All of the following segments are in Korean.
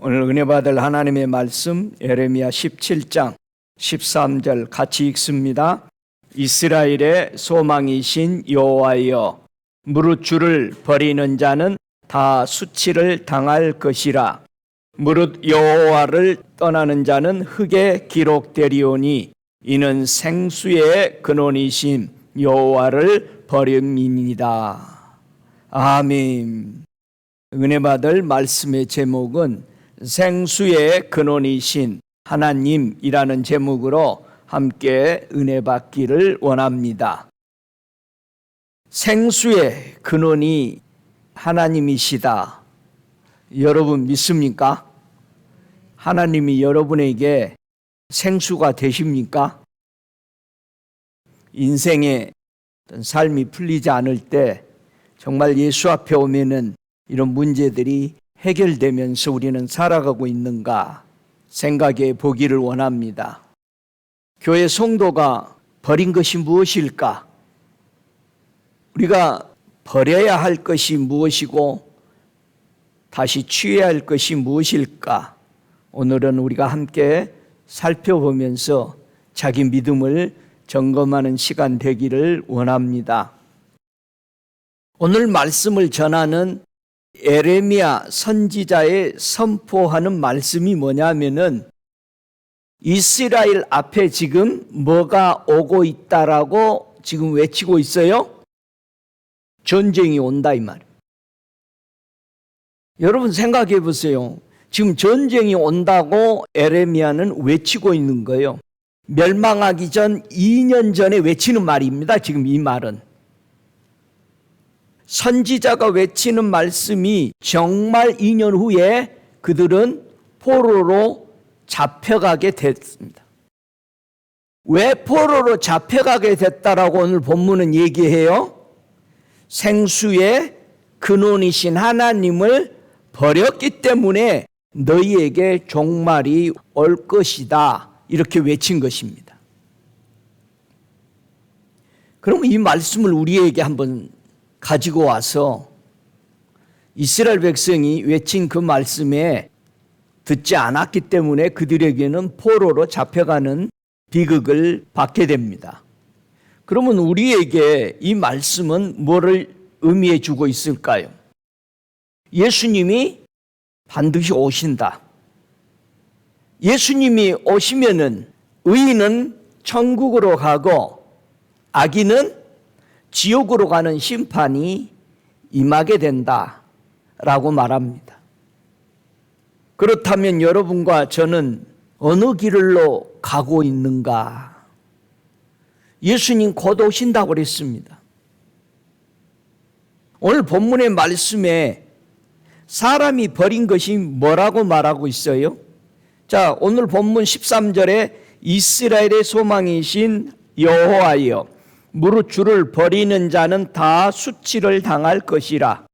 오늘 은혜 받을 하나님의 말씀 예레미야 17장 13절 같이 읽습니다. 이스라엘의 소망이신 여호와여, 무릇 주를 버리는 자는 다 수치를 당할 것이라. 무릇 여호와를 떠나는 자는 흙에 기록되리오니 이는 생수의 근원이신 여호와를 버림이니이다. 아멘. 은혜 받을 말씀의 제목은 생수의 근원이신 하나님이라는 제목으로 함께 은혜 받기를 원합니다. 생수의 근원이 하나님이시다. 여러분 믿습니까? 하나님이 여러분에게 생수가 되십니까? 인생의 삶이 풀리지 않을 때 정말 예수 앞에 오면은 이런 문제들이 해결되면서 우리는 살아가고 있는가 생각해 보기를 원합니다. 교회 성도가 버린 것이 무엇일까? 우리가 버려야 할 것이 무엇이고 다시 취해야 할 것이 무엇일까? 오늘은 우리가 함께 살펴보면서 자기 믿음을 점검하는 시간 되기를 원합니다. 오늘 말씀을 전하는 예레미야 선지자의 선포하는 말씀이 뭐냐면은 이스라엘 앞에 지금 뭐가 오고 있다라고 지금 외치고 있어요? 전쟁이 온다 이 말이에요. 여러분 생각해 보세요. 지금 전쟁이 온다고 예레미야는 외치고 있는 거예요. 멸망하기 전 2년 전에 외치는 말입니다. 지금 이 말은. 선지자가 외치는 말씀이 정말 2년 후에 그들은 포로로 잡혀가게 됐습니다. 왜 포로로 잡혀가게 됐다라고 오늘 본문은 얘기해요? 생수의 근원이신 하나님을 버렸기 때문에 너희에게 종말이 올 것이다. 이렇게 외친 것입니다. 그럼 이 말씀을 우리에게 한번 가지고 와서 이스라엘 백성이 외친 그 말씀에 듣지 않았기 때문에 그들에게는 포로로 잡혀가는 비극을 받게 됩니다. 그러면 우리에게 이 말씀은 뭐를 의미해 주고 있을까요? 예수님이 반드시 오신다. 예수님이 오시면은 의인은 천국으로 가고 악인은 지옥으로 가는 심판이 임하게 된다라고 말합니다. 그렇다면 여러분과 저는 어느 길로 가고 있는가? 예수님 곧 오신다고 그랬습니다. 오늘 본문의 말씀에 사람이 버린 것이 뭐라고 말하고 있어요? 자, 오늘 본문 13절에 이스라엘의 소망이신 여호와여, 무릇 주를 버리는 자는 다 수치를 당할 것이라.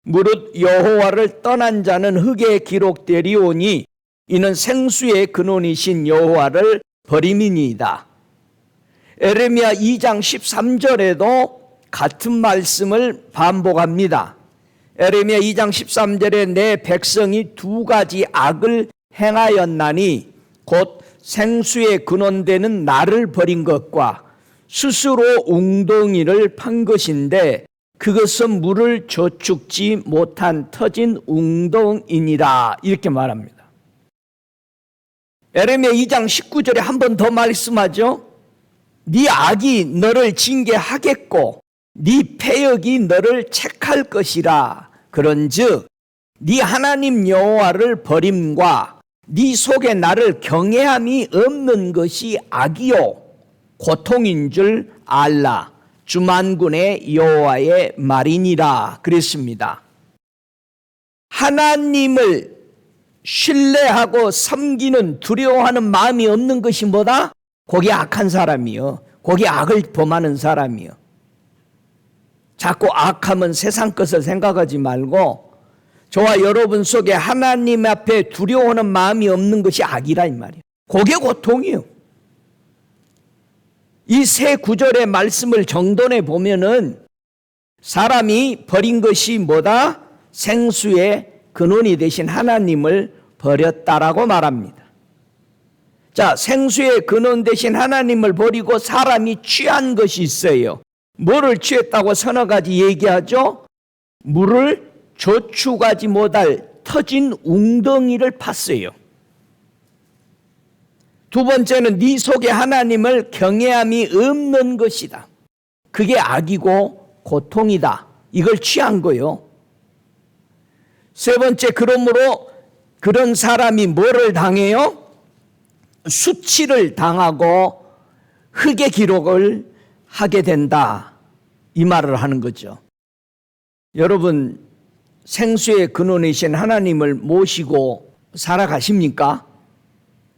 무릇 여호와를 떠난 자는 흙에 기록되리오니 이는 생수의 근원이신 여호와를 버림이니이다. 예레미야 2장 13절에도 같은 말씀을 반복합니다. 예레미야 2장 13절에 내 백성이 두 가지 악을 행하였나니 곧 생수의 근원되는 나를 버린 것과 스스로 웅덩이를 판 것인데 그것은 물을 저축지 못한 터진 웅덩이니라. 이렇게 말합니다. 예레미야 2장 19절에 한 번 더 말씀하죠. 네 악이 너를 징계하겠고 네 패역이 너를 책할 것이라. 그런즉 네 하나님 여호와를 버림과 네 속에 나를 경외함이 없는 것이 악이요 고통인 줄 알라. 주만군의 여호와의 말이니라 그랬습니다. 하나님을 신뢰하고 섬기는 두려워하는 마음이 없는 것이 뭐다? 거기 악한 사람이요. 거기 악을 범하는 사람이요. 자꾸 악하면 세상 것을 생각하지 말고 저와 여러분 속에 하나님 앞에 두려워하는 마음이 없는 것이 악이라 이 말이에요. 그게 고통이에요. 이 세 구절의 말씀을 정돈해 보면은 사람이 버린 것이 뭐다? 생수의 근원이 되신 하나님을 버렸다라고 말합니다. 자, 생수의 근원 대신 하나님을 버리고 사람이 취한 것이 있어요. 뭐를 취했다고 서너 가지 얘기하죠? 물을 저축하지 못할 터진 웅덩이를 팠어요. 두 번째는 네 속에 하나님을 경외함이 없는 것이다. 그게 악이고 고통이다. 이걸 취한 거요. 세 번째, 그러므로 그런 사람이 뭐를 당해요? 수치를 당하고 흑의 기록을 하게 된다. 이 말을 하는 거죠. 여러분, 생수의 근원이신 하나님을 모시고 살아가십니까?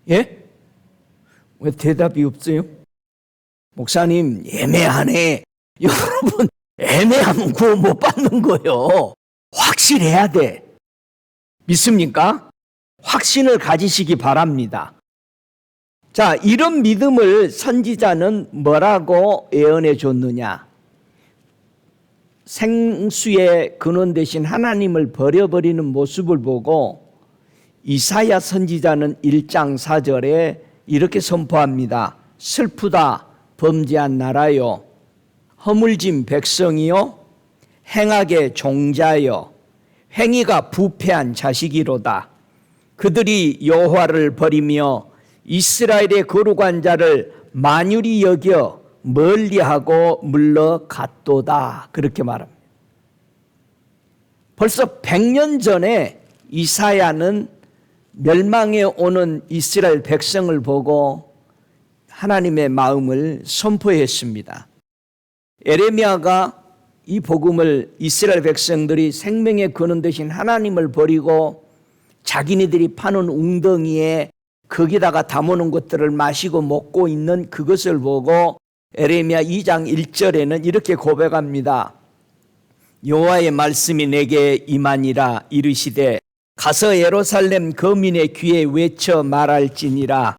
예? 왜 대답이 없어요? 목사님, 애매하네. 여러분, 애매하면 구원 못 받는 거요. 확실해야 돼. 믿습니까? 확신을 가지시기 바랍니다. 자, 이런 믿음을 선지자는 뭐라고 예언해 줬느냐? 생수의 근원 대신 하나님을 버려버리는 모습을 보고 이사야 선지자는 1장 4절에 이렇게 선포합니다. 슬프다 범죄한 나라요, 허물진 백성이요, 행악의 종자요, 행위가 부패한 자식이로다. 그들이 여호와를 버리며 이스라엘의 거룩한 자를 만유리 여겨 멀리하고 물러갔도다. 그렇게 말합니다. 벌써 100년 전에 이사야는 멸망에 오는 이스라엘 백성을 보고 하나님의 마음을 선포했습니다. 에레미야가 이 복음을 이스라엘 백성들이 생명의 근원 되신 하나님을 버리고 자기네들이 파는 웅덩이에 거기다가 담아놓은 것들을 마시고 먹고 있는 그것을 보고 에레미야 2장 1절에는 이렇게 고백합니다. 여호와의 말씀이 내게 임하니라. 이르시되 가서 예루살렘 거민의 귀에 외쳐 말할지니라.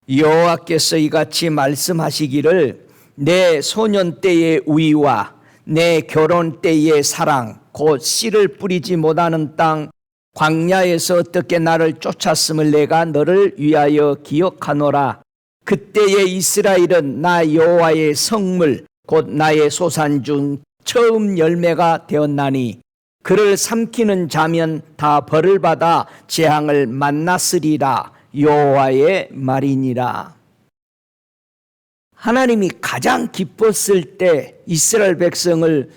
여호와께서 이같이 말씀하시기를 내 소년 때의 우위와 내 결혼 때의 사랑 곧 씨를 뿌리지 못하는 땅 광야에서 어떻게 나를 쫓았음을 내가 너를 위하여 기억하노라. 그때의 이스라엘은 나 여호와의 성물 곧 나의 소산 중 처음 열매가 되었나니 그를 삼키는 자면 다 벌을 받아 재앙을 만났으리라. 여호와의 말이니라. 하나님이 가장 기뻤을 때 이스라엘 백성을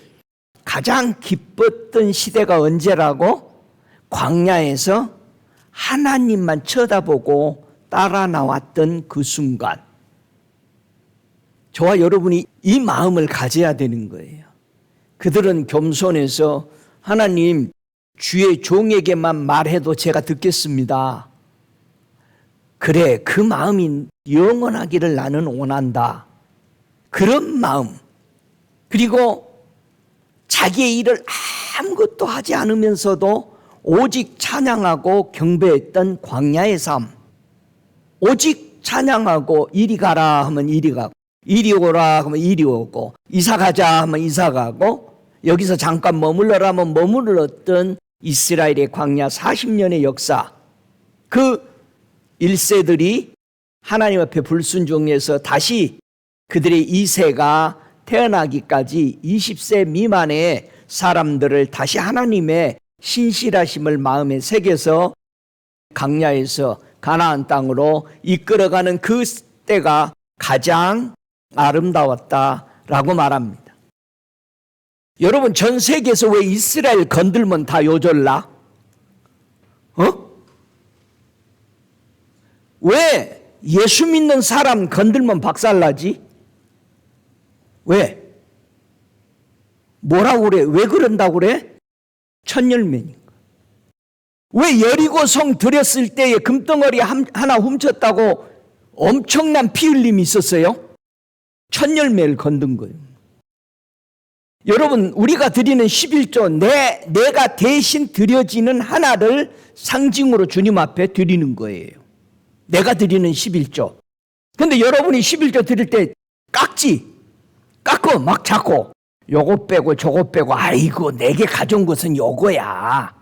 가장 기뻤던 시대가 언제라고? 광야에서 하나님만 쳐다보고 따라 나왔던 그 순간. 저와 여러분이 이 마음을 가져야 되는 거예요. 그들은 겸손해서 하나님, 주의 종에게만 말해도 제가 듣겠습니다. 그래, 그 마음이 영원하기를 나는 원한다. 그런 마음. 그리고 자기의 일을 아무것도 하지 않으면서도 오직 찬양하고 경배했던 광야의 삶. 오직 찬양하고 이리 가라 하면 이리 가고, 이리 오라 하면 이리 오고, 이사 가자 하면 이사 가고, 여기서 잠깐 머물러라 하면 머물렀던 이스라엘의 광야 40년의 역사. 그 1세들이 하나님 앞에 불순종해서 다시 그들의 2세가 태어나기까지 20세 미만의 사람들을 다시 하나님의 신실하심을 마음에 새겨서 광야에서 가나안 땅으로 이끌어가는 그 때가 가장 아름다웠다라고 말합니다. 여러분, 전 세계에서 왜 이스라엘 건들면 다 요절나? 왜 예수 믿는 사람 건들면 박살나지? 왜? 뭐라고 그래? 왜 그런다고 그래? 천열매니까. 왜 여리고 성 들였을 때에 금덩어리 하나 훔쳤다고 엄청난 피 흘림이 있었어요? 천열매를 건든 거예요. 여러분, 우리가 드리는 11조, 내가 대신 드려지는 하나를 상징으로 주님 앞에 드리는 거예요. 내가 드리는 11조. 근데 여러분이 11조 드릴 때 깎어 막 잡고 요거 빼고 저거 빼고, 아이고 내게 가져온 것은 요거야.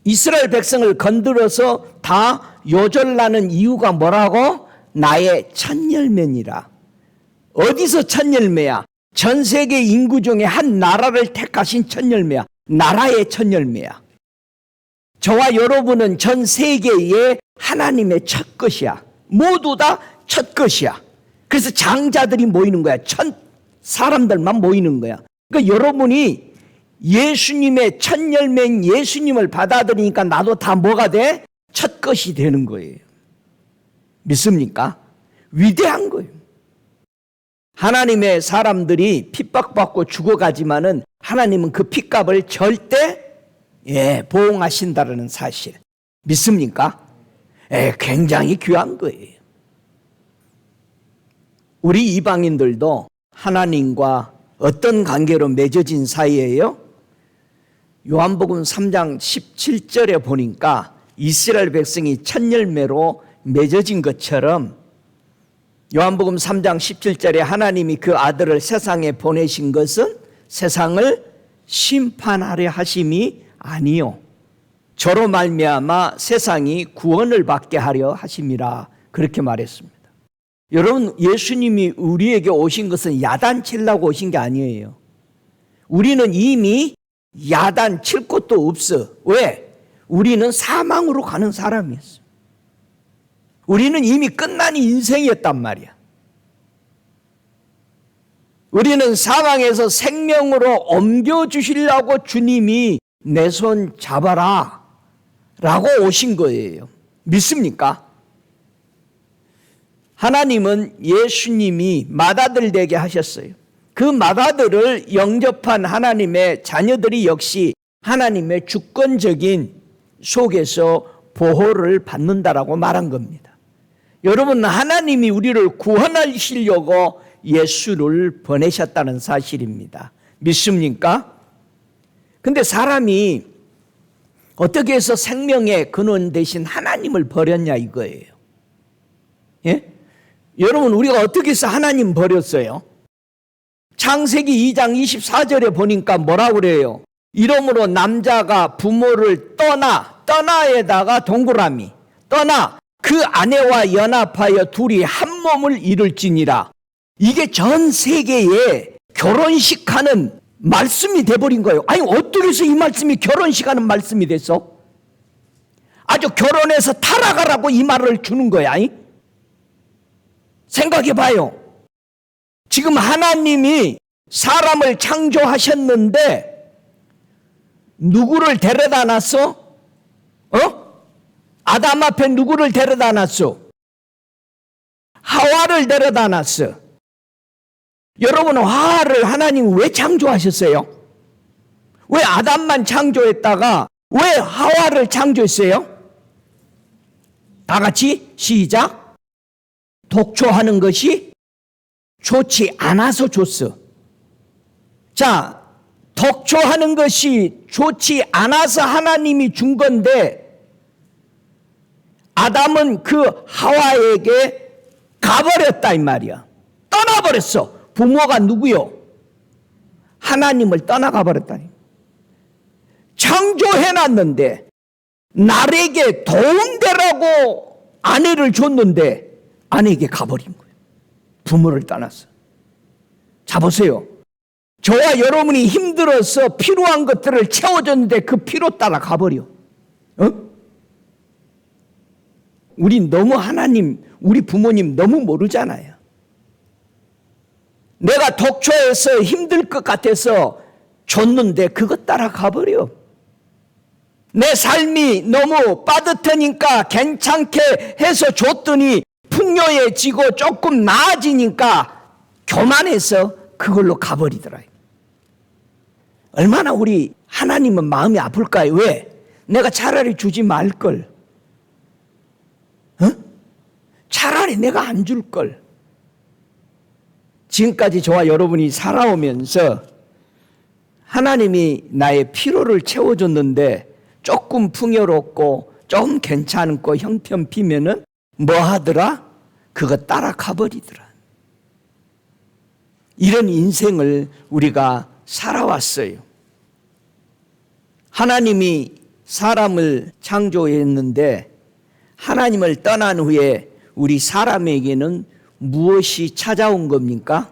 이스라엘 백성을 건드려서 다 요절나는 이유가 뭐라고? 나의 첫 열매니라. 어디서 첫 열매야? 전 세계 인구 중에 한 나라를 택하신 첫 열매야. 나라의 첫 열매야. 저와 여러분은 전 세계의 하나님의 첫 것이야. 모두 다 첫 것이야. 그래서 장자들이 모이는 거야. 첫 사람들만 모이는 거야. 그러니까 여러분이 예수님의 첫 열매인 예수님을 받아들이니까 나도 다 뭐가 돼? 첫 것이 되는 거예요. 믿습니까? 위대한 거예요. 하나님의 사람들이 핍박받고 죽어가지만은 하나님은 그 핏값을 절대 보응하신다는 사실. 믿습니까? 굉장히 귀한 거예요. 우리 이방인들도 하나님과 어떤 관계로 맺어진 사이예요? 요한복음 3장 17절에 보니까 이스라엘 백성이 첫 열매로 맺어진 것처럼 요한복음 3장 17절에 하나님이 그 아들을 세상에 보내신 것은 세상을 심판하려 하심이 아니요 저로 말미암아 세상이 구원을 받게 하려 하심이라 그렇게 말했습니다. 여러분, 예수님이 우리에게 오신 것은 야단치려고 오신 게 아니에요. 우리는 이미 야단칠 곳도 없어. 왜? 우리는 사망으로 가는 사람이었어. 우리는 이미 끝난 인생이었단 말이야. 우리는 사망에서 생명으로 옮겨주시려고 주님이 내 손 잡아라 라고 오신 거예요. 믿습니까? 하나님은 예수님이 맏아들 되게 하셨어요. 그 맏아들을 영접한 하나님의 자녀들이 역시 하나님의 주권적인 속에서 보호를 받는다라고 말한 겁니다. 여러분, 하나님이 우리를 구원하시려고 예수를 보내셨다는 사실입니다. 믿습니까? 근데 사람이 어떻게 해서 생명의 근원 대신 하나님을 버렸냐 이거예요. 예? 여러분, 우리가 어떻게 해서 하나님 버렸어요? 창세기 2장 24절에 보니까 뭐라고 그래요? 이러므로 남자가 부모를 떠나에다가 동그라미 떠나 그 아내와 연합하여 둘이 한 몸을 이룰지니라. 이게 전 세계에 결혼식하는 말씀이 돼버린 거예요. 아니, 어떻게 해서 이 말씀이 결혼식하는 말씀이 됐어? 아주 결혼해서 타락하라고 이 말을 주는 거야. 생각해 봐요. 지금 하나님이 사람을 창조하셨는데 누구를 데려다 놨어? 아담 앞에 누구를 데려다 놨어? 하와를 데려다 놨어. 여러분, 하와를 하나님 왜 창조하셨어요? 왜 아담만 창조했다가 왜 하와를 창조했어요? 다 같이 시작. 독초하는 것이 좋지 않아서 줬어. 자, 독초하는 것이 좋지 않아서 하나님이 준 건데 아담은 그 하와에게 가버렸다 이 말이야. 떠나버렸어. 부모가 누구요? 하나님을 떠나가 버렸다니. 창조해놨는데 나에게 도움되라고 아내를 줬는데 아내에게 가버린 거예요. 부모를 떠났어. 자, 보세요. 저와 여러분이 힘들어서 필요한 것들을 채워줬는데 그 피로 따라 가버려. 우리 너무 하나님, 우리 부모님 너무 모르잖아요. 내가 독초해서 힘들 것 같아서 줬는데 그거 따라 가버려. 내 삶이 너무 빠듯하니까 괜찮게 해서 줬더니 풍요해지고 조금 나아지니까 교만해서 그걸로 가버리더라. 얼마나 우리 하나님은 마음이 아플까요? 왜? 내가 차라리 주지 말걸. 차라리 내가 안 줄걸. 지금까지 저와 여러분이 살아오면서 하나님이 나의 피로를 채워줬는데 조금 풍요롭고 좀 괜찮고 형편피면은 뭐 하더라? 그거 따라 가버리더라. 이런 인생을 우리가 살아왔어요. 하나님이 사람을 창조했는데 하나님을 떠난 후에 우리 사람에게는 무엇이 찾아온 겁니까?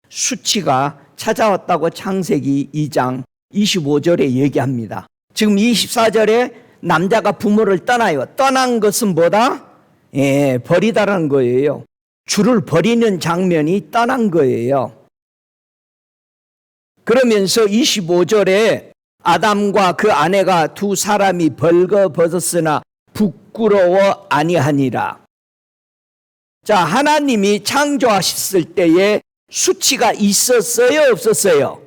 수치가 찾아왔다고 창세기 2장 25절에 얘기합니다. 지금 24절에 남자가 부모를 떠나요. 떠난 것은 뭐다? 버리다라는 거예요. 주를 버리는 장면이 떠난 거예요. 그러면서 25절에 아담과 그 아내가 두 사람이 벌거벗었으나 부끄러워 아니하니라. 자, 하나님이 창조하셨을 때에 수치가 있었어요, 없었어요?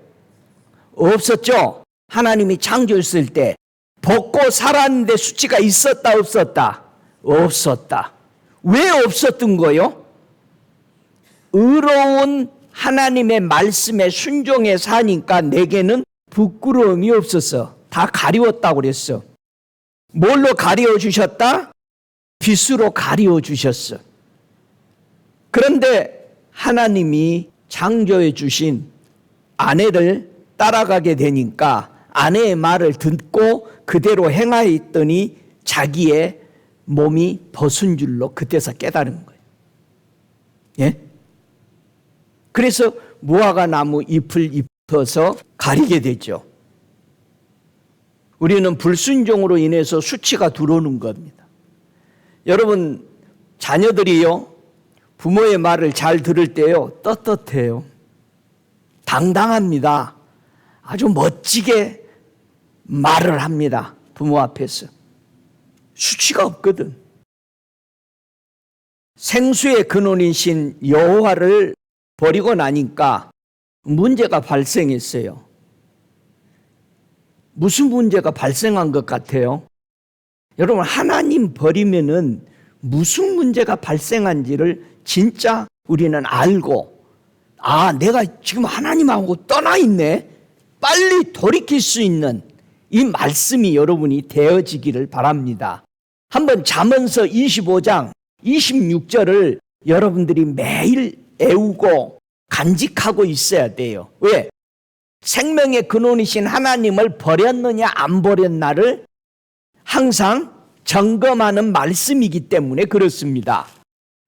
없었죠. 하나님이 창조했을 때 벗고 살았는데 수치가 있었다, 없었다? 없었다. 왜 없었던 거요? 의로운 하나님의 말씀에 순종해 사니까 내게는 부끄러움이 없었어. 다 가리웠다고 그랬어. 뭘로 가리워 주셨다? 빛으로 가리워 주셨어. 그런데 하나님이 창조해 주신 아내를 따라가게 되니까 아내의 말을 듣고 그대로 행하였더니 자기의 몸이 벗은 줄로 그때서 깨달은 거예요. 예? 그래서 무화과 나무 잎을 입혀서 가리게 되죠. 우리는 불순종으로 인해서 수치가 들어오는 겁니다. 여러분, 자녀들이요, 부모의 말을 잘 들을 때요, 떳떳해요. 당당합니다. 아주 멋지게 말을 합니다. 부모 앞에서. 수치가 없거든. 생수의 근원이신 여호와를 버리고 나니까 문제가 발생했어요. 무슨 문제가 발생한 것 같아요? 여러분, 하나님 버리면은 무슨 문제가 발생한지를 진짜 우리는 알고, 내가 지금 하나님하고 떠나 있네. 빨리 돌이킬 수 있는 이 말씀이 여러분이 되어지기를 바랍니다. 한번 잠언서 25장 26절을 여러분들이 매일 애우고 간직하고 있어야 돼요. 왜? 생명의 근원이신 하나님을 버렸느냐 안 버렸나를 항상 점검하는 말씀이기 때문에 그렇습니다.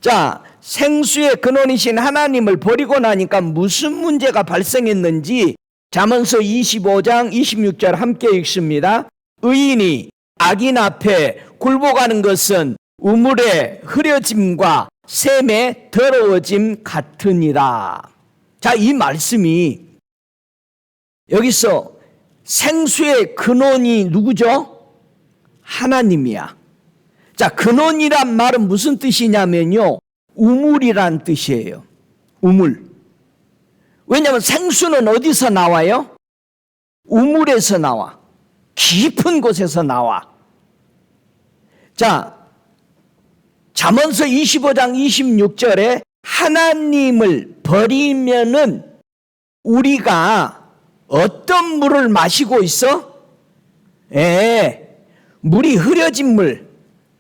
자, 생수의 근원이신 하나님을 버리고 나니까 무슨 문제가 발생했는지 잠언서 25장 26절 함께 읽습니다. 의인이 악인 앞에 굴복하는 것은 우물의 흐려짐과 샘의 더러워짐 같으니라. 자, 이 말씀이 여기서 생수의 근원이 누구죠? 하나님이야. 자, 근원이란 말은 무슨 뜻이냐면요, 우물이란 뜻이에요. 우물. 왜냐하면 생수는 어디서 나와요? 우물에서 나와. 깊은 곳에서 나와. 자, 잠언서 25장 26절에 하나님을 버리면은 우리가 어떤 물을 마시고 있어? 물이 흐려진 물,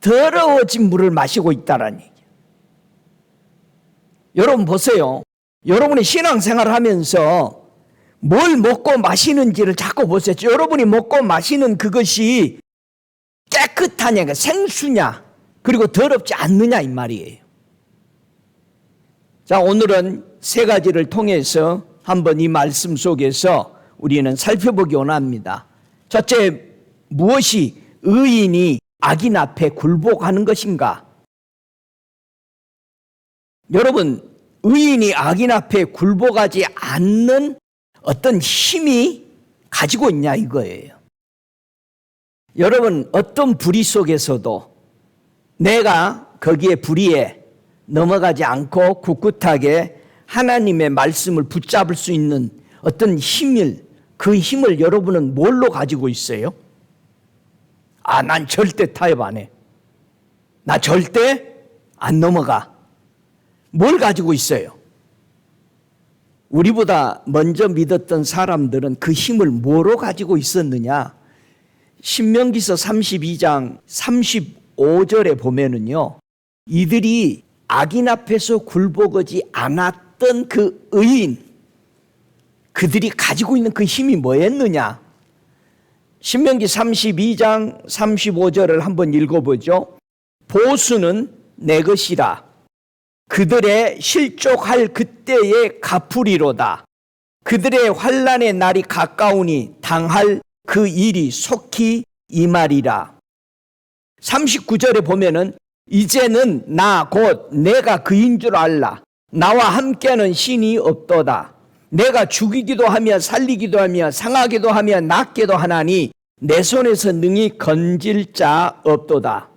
더러워진 물을 마시고 있다라는 얘기예요. 여러분 보세요. 여러분이 신앙생활을 하면서 뭘 먹고 마시는지를 자꾸 보세요. 여러분이 먹고 마시는 그것이 깨끗하냐, 생수냐, 그리고 더럽지 않느냐 이 말이에요. 자, 오늘은 세 가지를 통해서 한번 이 말씀 속에서 우리는 살펴보기 원합니다. 첫째, 무엇이 의인이 악인 앞에 굴복하는 것인가? 여러분, 의인이 악인 앞에 굴복하지 않는 어떤 힘이 가지고 있냐 이거예요. 여러분, 어떤 불의 속에서도 내가 거기에 불의에 넘어가지 않고 꿋꿋하게 하나님의 말씀을 붙잡을 수 있는 어떤 그 힘을 여러분은 뭘로 가지고 있어요? 난 절대 타협 안 해. 나 절대 안 넘어가. 뭘 가지고 있어요? 우리보다 먼저 믿었던 사람들은 그 힘을 뭐로 가지고 있었느냐? 신명기서 32장 35절에 보면은요, 이들이 악인 앞에서 굴복하지 않았던 그 의인, 그들이 가지고 있는 그 힘이 뭐였느냐? 신명기 32장 35절을 한번 읽어보죠. 보수는 내 것이라. 그들의 실족할 그때에 갚으리로다. 그들의 환난의 날이 가까우니 당할 그 일이 속히 임하리라. 39절에 보면은 이제는 나 곧 내가 그인 줄 알라. 나와 함께하는 신이 없도다. 내가 죽이기도 하며 살리기도 하며 상하기도 하며 낫게도 하나니 내 손에서 능히 건질 자 없도다.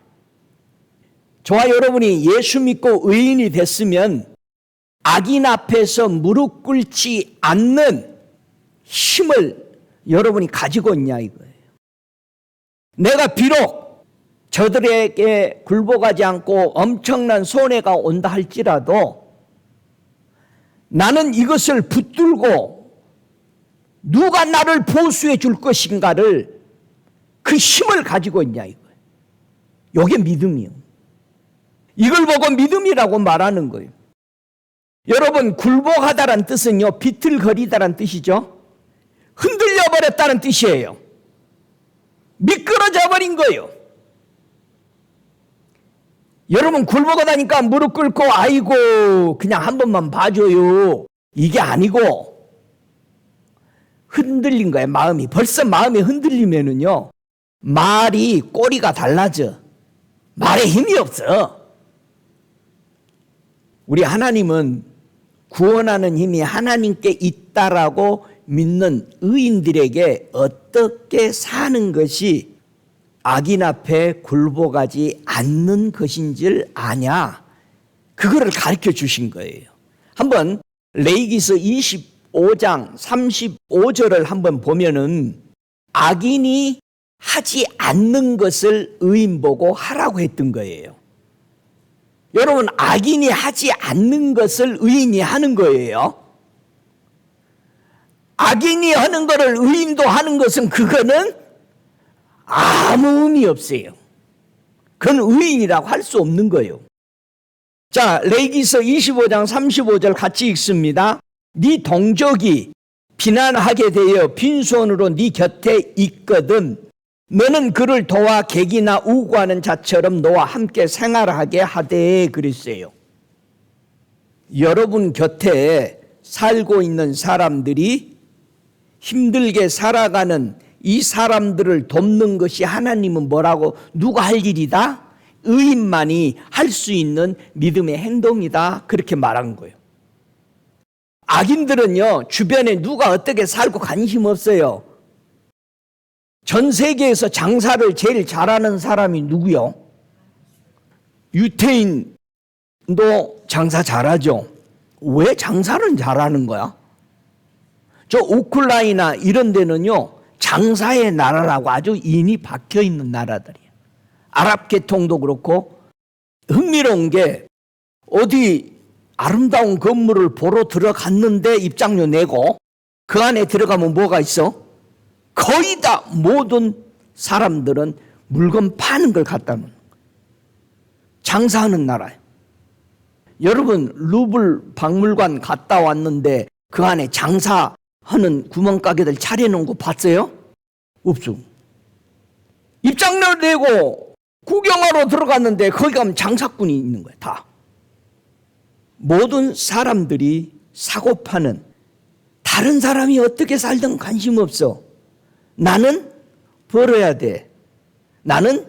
저와 여러분이 예수 믿고 의인이 됐으면 악인 앞에서 무릎 꿇지 않는 힘을 여러분이 가지고 있냐 이거예요. 내가 비록 저들에게 굴복하지 않고 엄청난 손해가 온다 할지라도 나는 이것을 붙들고 누가 나를 보수해 줄 것인가를 그 힘을 가지고 있냐 이거예요. 이게 믿음이요. 이걸 보고 믿음이라고 말하는 거예요. 여러분, 굴복하다란 뜻은요, 비틀거리다란 뜻이죠. 흔들려 버렸다는 뜻이에요. 미끄러져 버린 거예요. 여러분, 굴복하다니까 무릎 꿇고 아이고 그냥 한 번만 봐줘요, 이게 아니고 흔들린 거예요. 마음이. 벌써 마음이 흔들리면은요 말이 꼬리가 달라져. 말에 힘이 없어. 우리 하나님은 구원하는 힘이 하나님께 있다라고 믿는 의인들에게 어떻게 사는 것이 악인 앞에 굴복하지 않는 것인지를 아냐, 그거를 가르쳐 주신 거예요. 한번 레위기서 25장 35절을 한번 보면은 악인이 하지 않는 것을 의인 보고 하라고 했던 거예요. 여러분, 악인이 하지 않는 것을 의인이 하는 거예요. 악인이 하는 것을 의인도 하는 것은 그거는 아무 의미 없어요. 그건 의인이라고 할 수 없는 거예요. 자, 레위기서 25장 35절 같이 읽습니다. 네 동족이 비난하게 되어 빈손으로 네 곁에 있거든 너는 그를 도와 객이나 우고하는 자처럼 너와 함께 생활하게 하되 그랬어요. 여러분 곁에 살고 있는 사람들이 힘들게 살아가는 이 사람들을 돕는 것이 하나님은 뭐라고, 누가 할 일이다? 의인만이 할 수 있는 믿음의 행동이다, 그렇게 말한 거예요. 악인들은요 주변에 누가 어떻게 살고 관심 없어요. 전 세계에서 장사를 제일 잘하는 사람이 누구요? 유태인도 장사 잘하죠. 왜 장사는 잘하는 거야? 저 우크라이나 이런 데는요 장사의 나라라고 아주 인이 박혀 있는 나라들이에요. 아랍 계통도 그렇고 흥미로운 게 어디 아름다운 건물을 보러 들어갔는데 입장료 내고 그 안에 들어가면 뭐가 있어? 거의 다 모든 사람들은 물건 파는 걸 갖다 놓는 거예요. 장사하는 나라예요. 여러분 루블 박물관 갔다 왔는데 그 안에 장사하는 구멍가게들 차려놓은 거 봤어요? 없어. 입장료 내고 구경하러 들어갔는데 거기 가면 장사꾼이 있는 거예요. 다. 모든 사람들이 사고 파는, 다른 사람이 어떻게 살든 관심 없어. 나는 벌어야 돼. 나는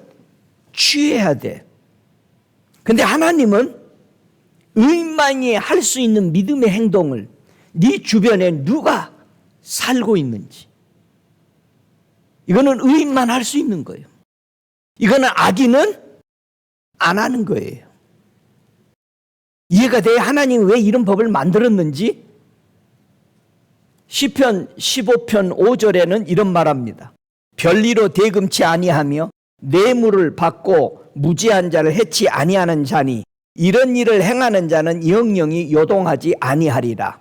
취해야 돼. 근데 하나님은 의인만이 할 수 있는 믿음의 행동을 네 주변에 누가 살고 있는지, 이거는 의인만 할 수 있는 거예요. 이거는 악인은 안 하는 거예요. 이해가 돼? 하나님 왜 이런 법을 만들었는지? 시편 15편 5절에는 이런 말합니다. 별리로 대금치 아니하며 뇌물을 받고 무지한 자를 해치 아니하는 자니 이런 일을 행하는 자는 영영이 요동하지 아니하리라.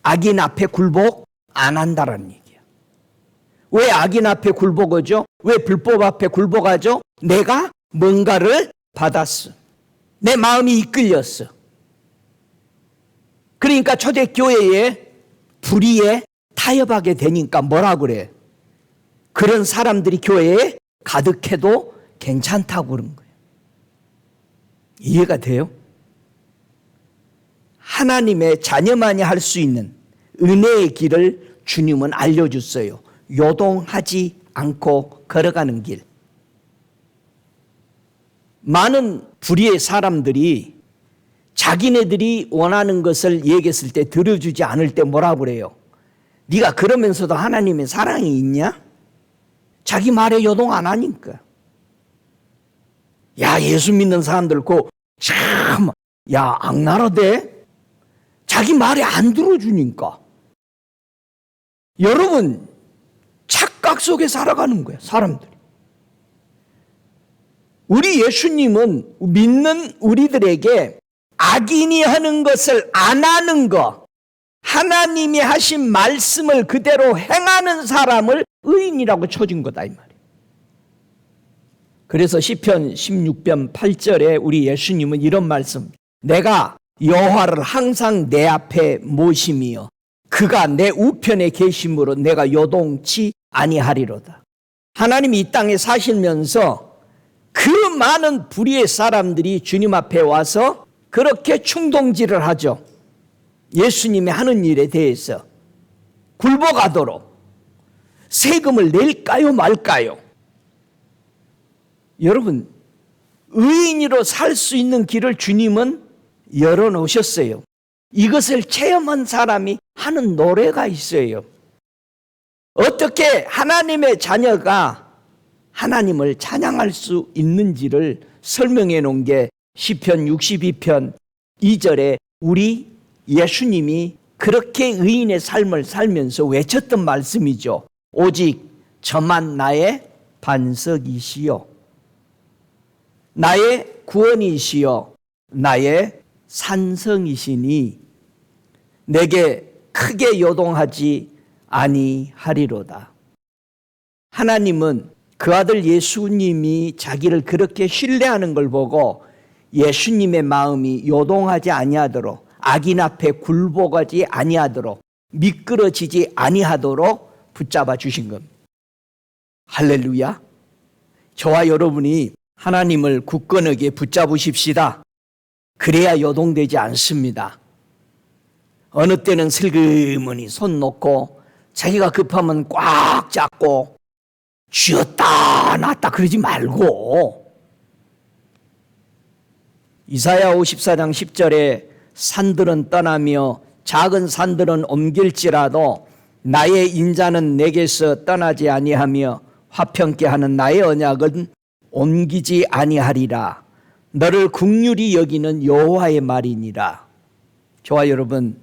악인 앞에 굴복 안 한다라는 얘기야. 왜 악인 앞에 굴복하죠? 왜 불법 앞에 굴복하죠? 내가 뭔가를 받았어. 내 마음이 이끌렸어. 그러니까 초대교회에 불의에 타협하게 되니까 뭐라 그래? 그런 사람들이 교회에 가득해도 괜찮다고 그런 거예요. 이해가 돼요? 하나님의 자녀만이 할 수 있는 은혜의 길을 주님은 알려줬어요. 요동하지 않고 걸어가는 길. 많은 불의의 사람들이 자기네들이 원하는 것을 얘기했을 때 들어주지 않을 때 뭐라 그래요? 네가 그러면서도 하나님의 사랑이 있냐? 자기 말에 요동 안 하니까. 야, 예수 믿는 사람들 참, 야, 악랄하대? 자기 말에 안 들어주니까. 여러분, 착각 속에 살아가는 거예요, 사람들이. 우리 예수님은 믿는 우리들에게 악인이 하는 것을 안 하는 것, 하나님이 하신 말씀을 그대로 행하는 사람을 의인이라고 쳐준 거다 이 말이에요. 그래서 시편 16편 8절에 우리 예수님은 이런 말씀, 내가 여호와를 항상 내 앞에 모심이여 그가 내 우편에 계심으로 내가 요동치 아니하리로다. 하나님이 이 땅에 사시면서 그 많은 불의의 사람들이 주님 앞에 와서 그렇게 충동질을 하죠. 예수님이 하는 일에 대해서 굴복하도록 세금을 낼까요 말까요? 여러분, 의인으로 살 수 있는 길을 주님은 열어놓으셨어요. 이것을 체험한 사람이 하는 노래가 있어요. 어떻게 하나님의 자녀가 하나님을 찬양할 수 있는지를 설명해 놓은 게 시편 62편 2절에 우리 예수님이 그렇게 의인의 삶을 살면서 외쳤던 말씀이죠. 오직 저만 나의 반석이시요 나의 구원이시요 나의 산성이시니 내게 크게 요동하지 아니하리로다. 하나님은 그 아들 예수님이 자기를 그렇게 신뢰하는 걸 보고 예수님의 마음이 요동하지 아니하도록, 악인 앞에 굴복하지 아니하도록, 미끄러지지 아니하도록 붙잡아 주신 겁니다. 할렐루야. 저와 여러분이 하나님을 굳건하게 붙잡으십시다. 그래야 요동되지 않습니다. 어느 때는 슬그머니 손 놓고 자기가 급하면 꽉 잡고 쥐었다 놨다 그러지 말고, 이사야 54장 10절에 산들은 떠나며 작은 산들은 옮길지라도 나의 인자는 내게서 떠나지 아니하며 화평케 하는 나의 언약은 옮기지 아니하리라. 너를 긍휼히 여기는 여호와의 말이니라. 저와 여러분,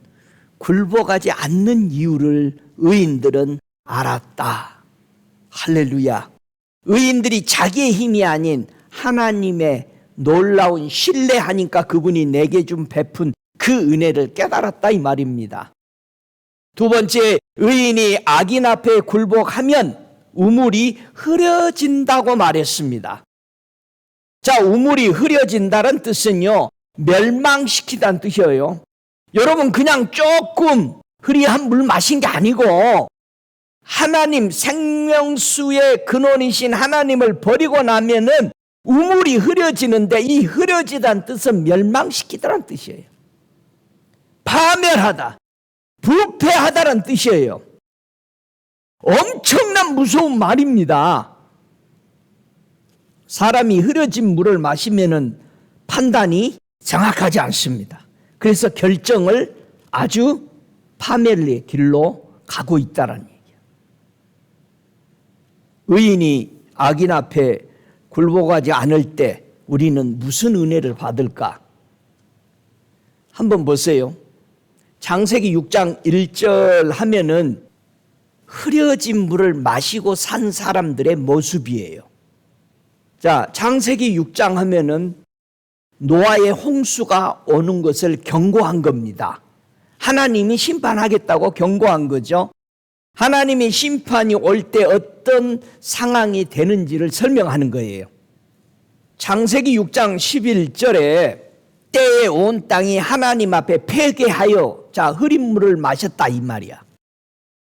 굴복하지 않는 이유를 의인들은 알았다. 할렐루야. 의인들이 자기의 힘이 아닌 하나님의 놀라운 신뢰하니까 그분이 내게 좀 베푼 그 은혜를 깨달았다 이 말입니다. 두 번째, 의인이 악인 앞에 굴복하면 우물이 흐려진다고 말했습니다. 자, 우물이 흐려진다는 뜻은요, 멸망시키다는 뜻이에요. 여러분, 그냥 조금 흐리한 물 마신 게 아니고 하나님, 생명수의 근원이신 하나님을 버리고 나면은 우물이 흐려지는데, 이 흐려지다는 뜻은 멸망시키다라는 뜻이에요. 파멸하다, 부패하다라는 뜻이에요. 엄청난 무서운 말입니다. 사람이 흐려진 물을 마시면은 판단이 정확하지 않습니다. 그래서 결정을 아주 파멸의 길로 가고 있다는 얘기예요. 의인이 악인 앞에 굴복하지 않을 때 우리는 무슨 은혜를 받을까? 한번 보세요. 창세기 6장 1절 하면은 흐려진 물을 마시고 산 사람들의 모습이에요. 자, 창세기 6장 하면은 노아의 홍수가 오는 것을 경고한 겁니다. 하나님이 심판하겠다고 경고한 거죠. 하나님이 심판이 올 때 어떤 상황이 되는지를 설명하는 거예요. 창세기 6장 11절에 때에 온 땅이 하나님 앞에 패괴하여, 자, 흐린 물을 마셨다 이 말이야.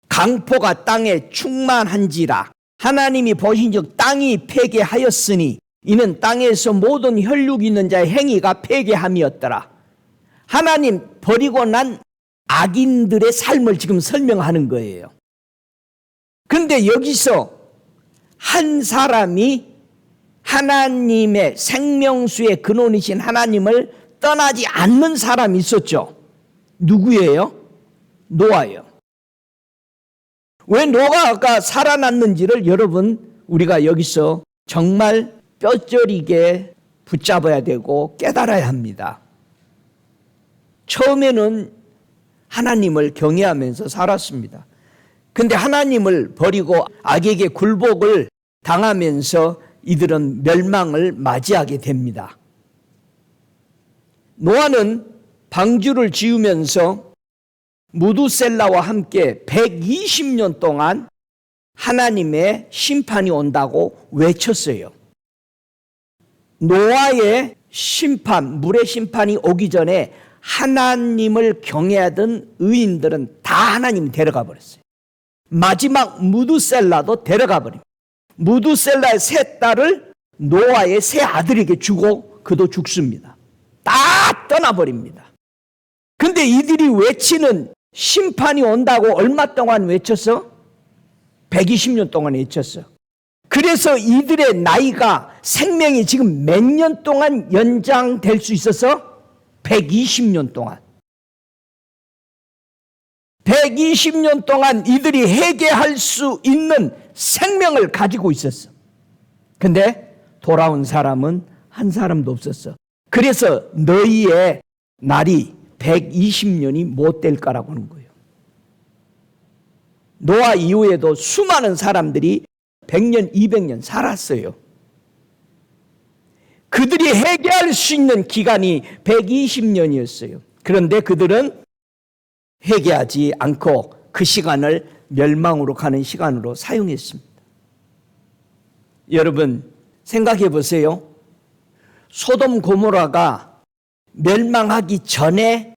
강포가 땅에 충만한지라 하나님이 보신즉 땅이 폐개하였으니 이는 땅에서 모든 혈육 있는 자의 행위가 폐개함이었더라. 하나님 버리고 난 악인들의 삶을 지금 설명하는 거예요. 그런데 여기서 한 사람이 하나님의 생명수의 근원이신 하나님을 떠나지 않는 사람이 있었죠. 누구예요? 노아예요. 왜 노아가 살아났는지를 여러분 우리가 여기서 정말 뼈저리게 붙잡아야 되고 깨달아야 합니다. 처음에는 하나님을 경외하면서 살았습니다. 근데 하나님을 버리고 악에게 굴복을 당하면서 이들은 멸망을 맞이하게 됩니다. 노아는 방주를 지으면서 무두셀라와 함께 120년 동안 하나님의 심판이 온다고 외쳤어요. 노아의 심판, 물의 심판이 오기 전에 하나님을 경외하던 의인들은 다 하나님이 데려가 버렸어요. 마지막 무두셀라도 데려가 버립니다. 무두셀라의 세 딸을 노아의 세 아들에게 주고 그도 죽습니다. 다 떠나버립니다. 근데 이들이 외치는 심판이 온다고 얼마 동안 외쳤어? 120년 동안 외쳤어. 그래서 이들의 나이가 생명이 지금 몇 년 동안 연장될 수 있어서 120년 동안. 120년 동안 이들이 회개할 수 있는 생명을 가지고 있었어. 근데 돌아온 사람은 한 사람도 없었어. 그래서 너희의 날이 120년이 못 될 거라고 하는 거예요. 노아 이후에도 수많은 사람들이 100년, 200년 살았어요. 그들이 회개할 수 있는 기간이 120년이었어요. 그런데 그들은 회개하지 않고 그 시간을 멸망으로 가는 시간으로 사용했습니다. 여러분 생각해 보세요. 소돔 고모라가 멸망하기 전에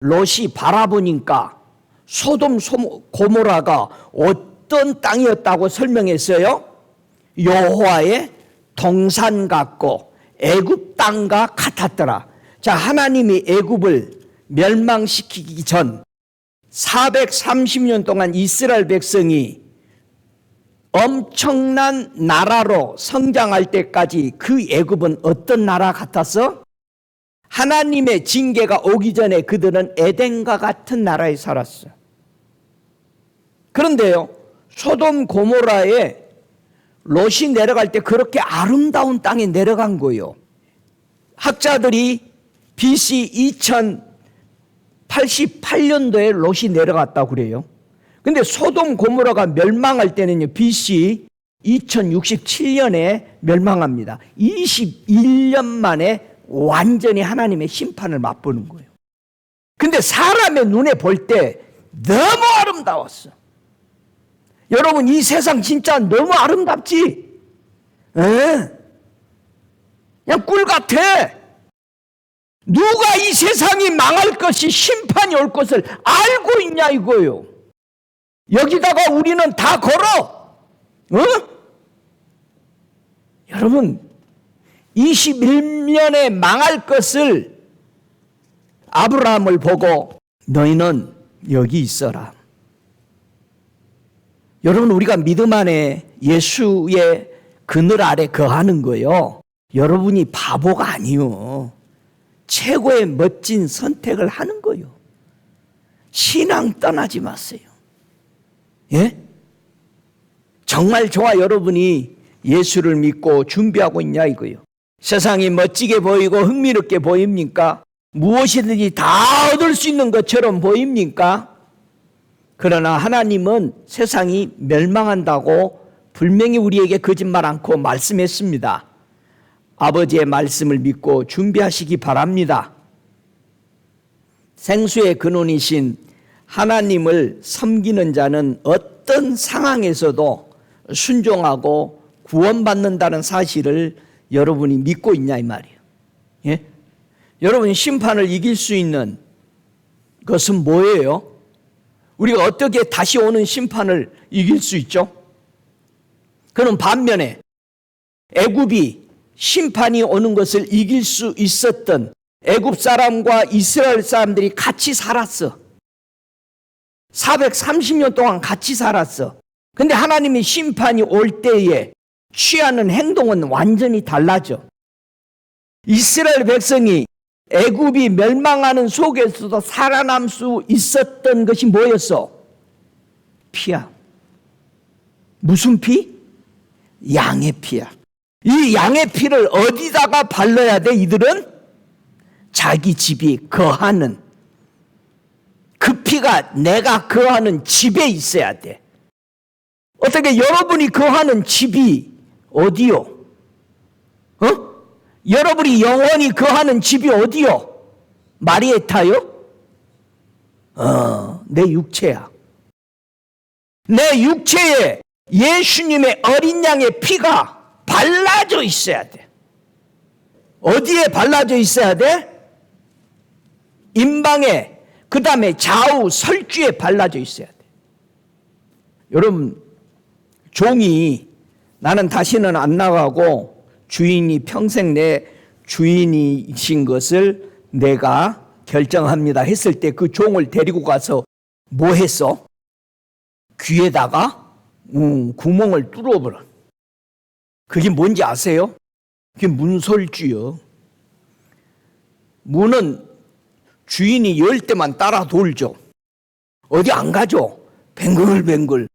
롯이 바라보니까 소돔 고모라가 어떤 땅이었다고 설명했어요? 여호와의 동산 같고 애굽 땅과 같았더라. 자, 하나님이 애굽을 멸망시키기 전 430년 동안 이스라엘 백성이 엄청난 나라로 성장할 때까지 그 애굽은 어떤 나라 같았어? 하나님의 징계가 오기 전에 그들은 에덴과 같은 나라에 살았어요. 그런데요, 소돔 고모라에 롯이 내려갈 때 그렇게 아름다운 땅에 내려간 거예요. 학자들이 BC 2088년도에 롯이 내려갔다고 그래요. 근데 소돔 고모라가 멸망할 때는요, BC 2067년에 멸망합니다. 21년 만에 완전히 하나님의 심판을 맛보는 거예요. 근데 사람의 눈에 볼 때 너무 아름다웠어. 여러분, 이 세상 진짜 너무 아름답지? 그냥 꿀 같아. 누가 이 세상이 망할 것이 심판이 올 것을 알고 있냐 이거예요. 여기다가 우리는 다 걸어. 여러분, 21년에 망할 것을 아브라함을 보고 너희는 여기 있어라. 여러분, 우리가 믿음 안에 예수의 그늘 아래 거하는 거요, 여러분이 바보가 아니요, 최고의 멋진 선택을 하는 거요. 신앙 떠나지 마세요. 예? 정말 저와 여러분이 예수를 믿고 준비하고 있냐 이거요. 세상이 멋지게 보이고 흥미롭게 보입니까? 무엇이든지 다 얻을 수 있는 것처럼 보입니까? 그러나 하나님은 세상이 멸망한다고 분명히 우리에게 거짓말 않고 말씀했습니다. 아버지의 말씀을 믿고 준비하시기 바랍니다. 생수의 근원이신 하나님을 섬기는 자는 어떤 상황에서도 순종하고 구원받는다는 사실을 여러분이 믿고 있냐 이 말이에요. 예? 여러분, 심판을 이길 수 있는 것은 뭐예요? 우리가 어떻게 다시 오는 심판을 이길 수 있죠? 그는 반면에 애굽이 심판이 오는 것을 이길 수 있었던 애굽 사람과 이스라엘 사람들이 같이 살았어. 430년 동안 같이 살았어. 근데 하나님이 심판이 올 때에 취하는 행동은 완전히 달라져. 이스라엘 백성이 애굽이 멸망하는 속에서도 살아남 수 있었던 것이 뭐였어? 피야. 무슨 피? 양의 피야. 이 양의 피를 어디다가 발라야 돼? 이들은 자기 집이 거하는, 그 피가 내가 거하는 집에 있어야 돼. 어떻게 여러분이 거하는 집이 어디요? 여러분이 영원히 거하는 집이 어디요? 마리에타요? 내 육체야. 내 육체에 예수님의 어린 양의 피가 발라져 있어야 돼. 어디에 발라져 있어야 돼? 임방에, 그 다음에 좌우 설주에 발라져 있어야 돼. 여러분, 종이 나는 다시는 안 나가고 주인이 평생 내 주인이신 것을 내가 결정합니다 했을 때 그 종을 데리고 가서 뭐 했어? 귀에다가 구멍을 뚫어버려. 그게 뭔지 아세요? 그게 문설주요. 문은 주인이 열 때만 따라 돌죠. 어디 안 가죠? 뱅글뱅글.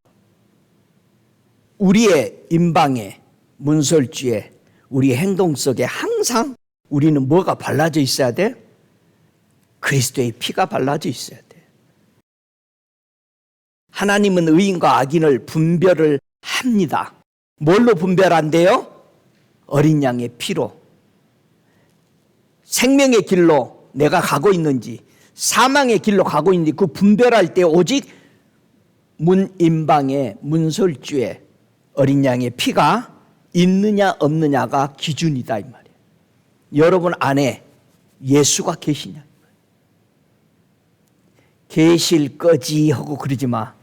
우리의 임방에, 문설주에, 우리 행동 속에 항상 우리는 뭐가 발라져 있어야 돼? 그리스도의 피가 발라져 있어야 돼. 하나님은 의인과 악인을 분별을 합니다. 뭘로 분별한대요? 어린 양의 피로. 생명의 길로 내가 가고 있는지, 사망의 길로 가고 있는지 그 분별할 때 오직 문임방에, 문설주에 어린 양의 피가 있느냐 없느냐가 기준이다 이 말이에요. 여러분 안에 예수가 계시냐? 계실 거지 하고 그러지 마.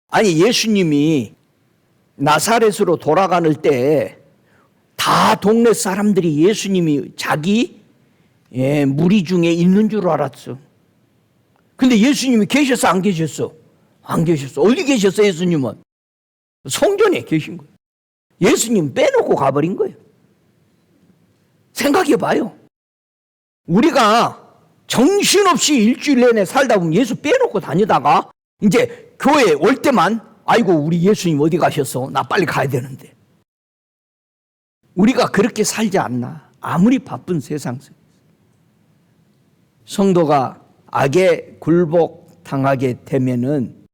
아니, 예수님이 나사렛으로 돌아가는 때 다 동네 사람들이 예수님이 자기 무리 중에 있는 줄 알았어. 근데 예수님이 계셨어 안 계셨어? 안 계셨어. 어디 계셨어 예수님은? 성전에 계신 거예요. 예수님 빼놓고 가버린 거예요. 생각해 봐요. 우리가 정신없이 일주일 내내 살다 보면 예수 빼놓고 다니다가 이제 교회에 올 때만 아이고 우리 예수님 어디 가셨어? 나 빨리 가야 되는데. 우리가 그렇게 살지 않나? 아무리 바쁜 세상 속에서. 성도가 악에 굴복당하게 되면은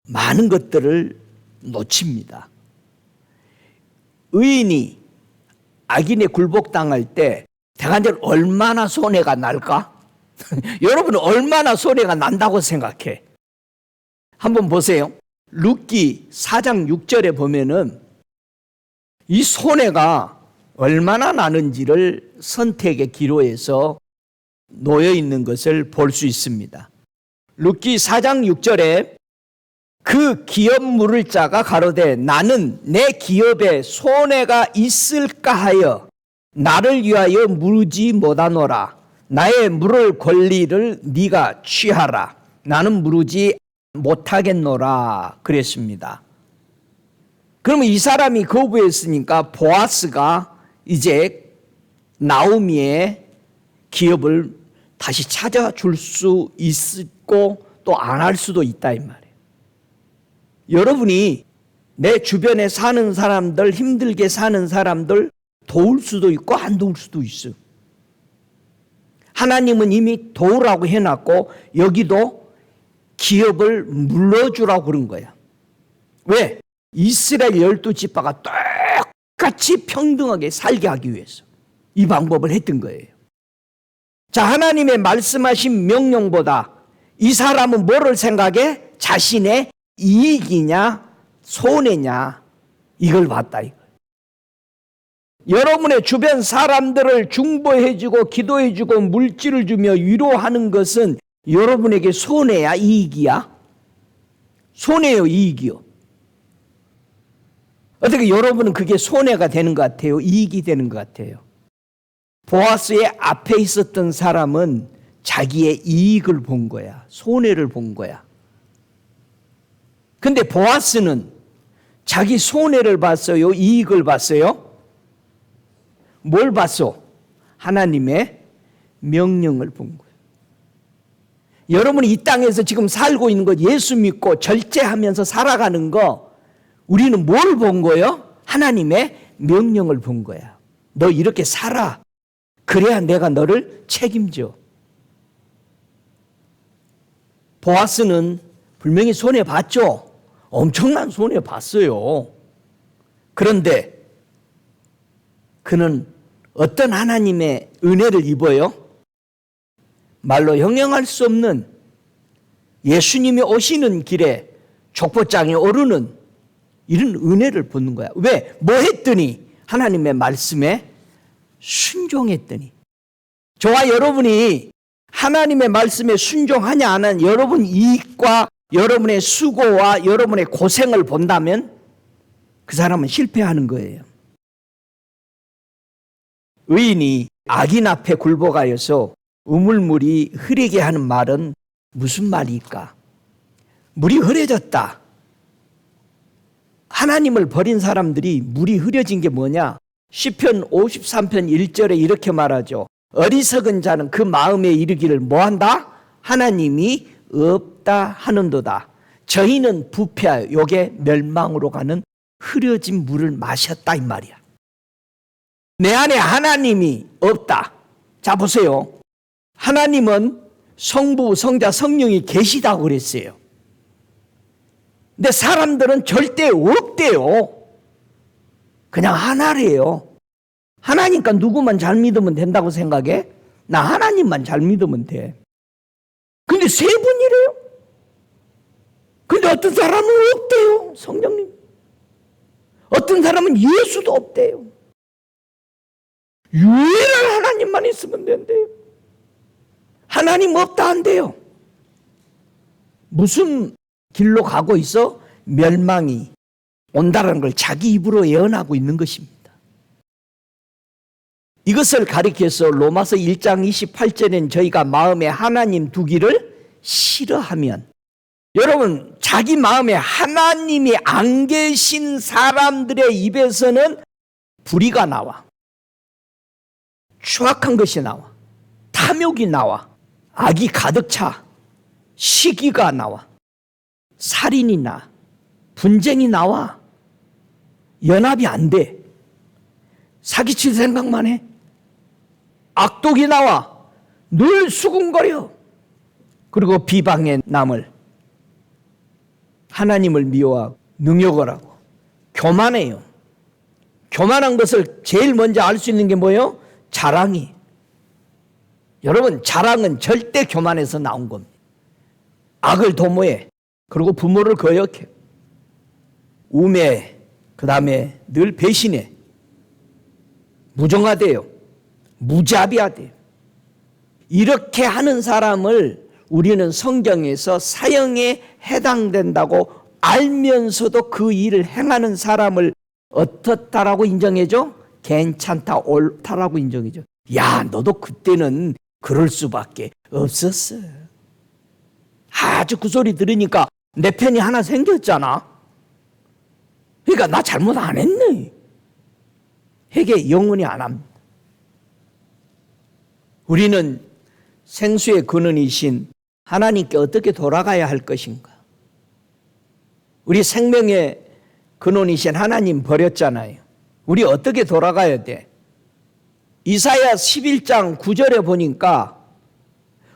많은 것들을 놓칩니다. 의인이 악인에 굴복당할 때 대간절 얼마나 손해가 날까? 여러분은 얼마나 손해가 난다고 생각해? 한번 보세요. 룻기 4장 6절에 보면은 이 손해가 얼마나 나는지를 선택의 기로에서 놓여 있는 것을 볼 수 있습니다. 룻기 4장 6절에 그 기업 물을 자가 가로되 나는 내 기업에 손해가 있을까 하여 나를 위하여 물지 못하노라. 나의 물을 권리를 네가 취하라. 나는 물지 못하겠노라 그랬습니다. 그러면 이 사람이 거부했으니까 보아스가 이제 나오미의 기업을 다시 찾아줄 수 있고 또 안 할 수도 있다 이 말이에요. 여러분이 내 주변에 사는 사람들, 힘들게 사는 사람들 도울 수도 있고 안 도울 수도 있어요. 하나님은 이미 도우라고 해놨고 여기도 기업을 물러주라고 그런 거야. 왜? 이스라엘 12지파가 똑같이 평등하게 살게 하기 위해서 이 방법을 했던 거예요. 자, 하나님의 말씀하신 명령보다 이 사람은 뭐를 생각해? 자신의 이익이냐 손해냐 이걸 봤다 이거. 여러분의 주변 사람들을 중보해주고 기도해주고 물질을 주며 위로하는 것은 여러분에게 손해야 이익이야? 손해요 이익이요? 어떻게 여러분은 그게 손해가 되는 것 같아요? 이익이 되는 것 같아요? 보아스의 앞에 있었던 사람은 자기의 이익을 본 거야. 손해를 본 거야. 근데 보아스는 자기 손해를 봤어요? 이익을 봤어요? 뭘 봤어? 하나님의 명령을 본 거예요. 여러분이 이 땅에서 지금 살고 있는 것, 예수 믿고 절제하면서 살아가는 거, 우리는 뭘 본 거예요? 하나님의 명령을 본 거야. 너 이렇게 살아. 그래야 내가 너를 책임져. 보아스는 분명히 손해봤죠. 엄청난 손해봤어요. 그런데 그는 어떤 하나님의 은혜를 입어요? 말로 형용할 수 없는, 예수님이 오시는 길에 족보장에 오르는 이런 은혜를 받는 거야. 왜? 뭐 했더니? 하나님의 말씀에 순종했더니. 저와 여러분이 하나님의 말씀에 순종하냐 안 하냐, 여러분 이익과 여러분의 수고와 여러분의 고생을 본다면 그 사람은 실패하는 거예요. 의인이 악인 앞에 굴복하여서 우물물이 흐리게 하는 말은 무슨 말일까? 물이 흐려졌다. 하나님을 버린 사람들이 물이 흐려진 게 뭐냐? 시편 53편 1절에 이렇게 말하죠. 어리석은 자는 그 마음에 이르기를 뭐한다? 하나님이 없다 하는도다. 저희는 부패하여 요게 멸망으로 가는 흐려진 물을 마셨다 이 말이야. 내 안에 하나님이 없다. 자 보세요. 하나님은 성부, 성자, 성령이 계시다고 그랬어요. 근데 사람들은 절대 없대요. 그냥 하나래요. 하나니까 누구만 잘 믿으면 된다고 생각해? 나 하나님만 잘 믿으면 돼. 근데 세 분이래요. 근데 어떤 사람은 없대요. 성령님. 어떤 사람은 예수도 없대요. 유일한 하나님만 있으면 된대요. 하나님 없다 한대요. 무슨 길로 가고 있어? 멸망이 온다는 걸 자기 입으로 예언하고 있는 것입니다. 이것을 가리켜서 로마서 1장 28절엔 저희가 마음에 하나님 두기를 싫어하면, 여러분 자기 마음에 하나님이 안 계신 사람들의 입에서는 불의가 나와, 추악한 것이 나와, 탐욕이 나와, 악이 가득 차, 시기가 나와, 살인이 나, 분쟁이 나와, 연합이 안 돼, 사기칠 생각만 해, 악독이 나와, 늘 수군거려. 그리고 비방의 남을, 하나님을 미워하고 능욕을 하고 교만해요. 교만한 것을 제일 먼저 알 수 있는 게 뭐예요? 자랑이. 여러분 자랑은 절대 교만에서 나온 겁니다. 악을 도모해. 그리고 부모를 거역해. 우매해. 그 다음에 늘 배신해. 무정하대요. 무자비하대요. 이렇게 하는 사람을 우리는 성경에서 사형에 해당된다고 알면서도 그 일을 행하는 사람을 어떻다라고 인정해줘? 괜찮다, 옳다라고 인정해줘. 야, 너도 그때는 그럴 수밖에 없었어. 아주 그 소리 들으니까 내 편이 하나 생겼잖아. 그러니까 나 잘못 안 했네. 회개 영원히 안 합니다. 우리는 생수의 근원이신 하나님께 어떻게 돌아가야 할 것인가? 우리 생명의 근원이신 하나님 버렸잖아요. 우리 어떻게 돌아가야 돼? 이사야 11장 9절에 보니까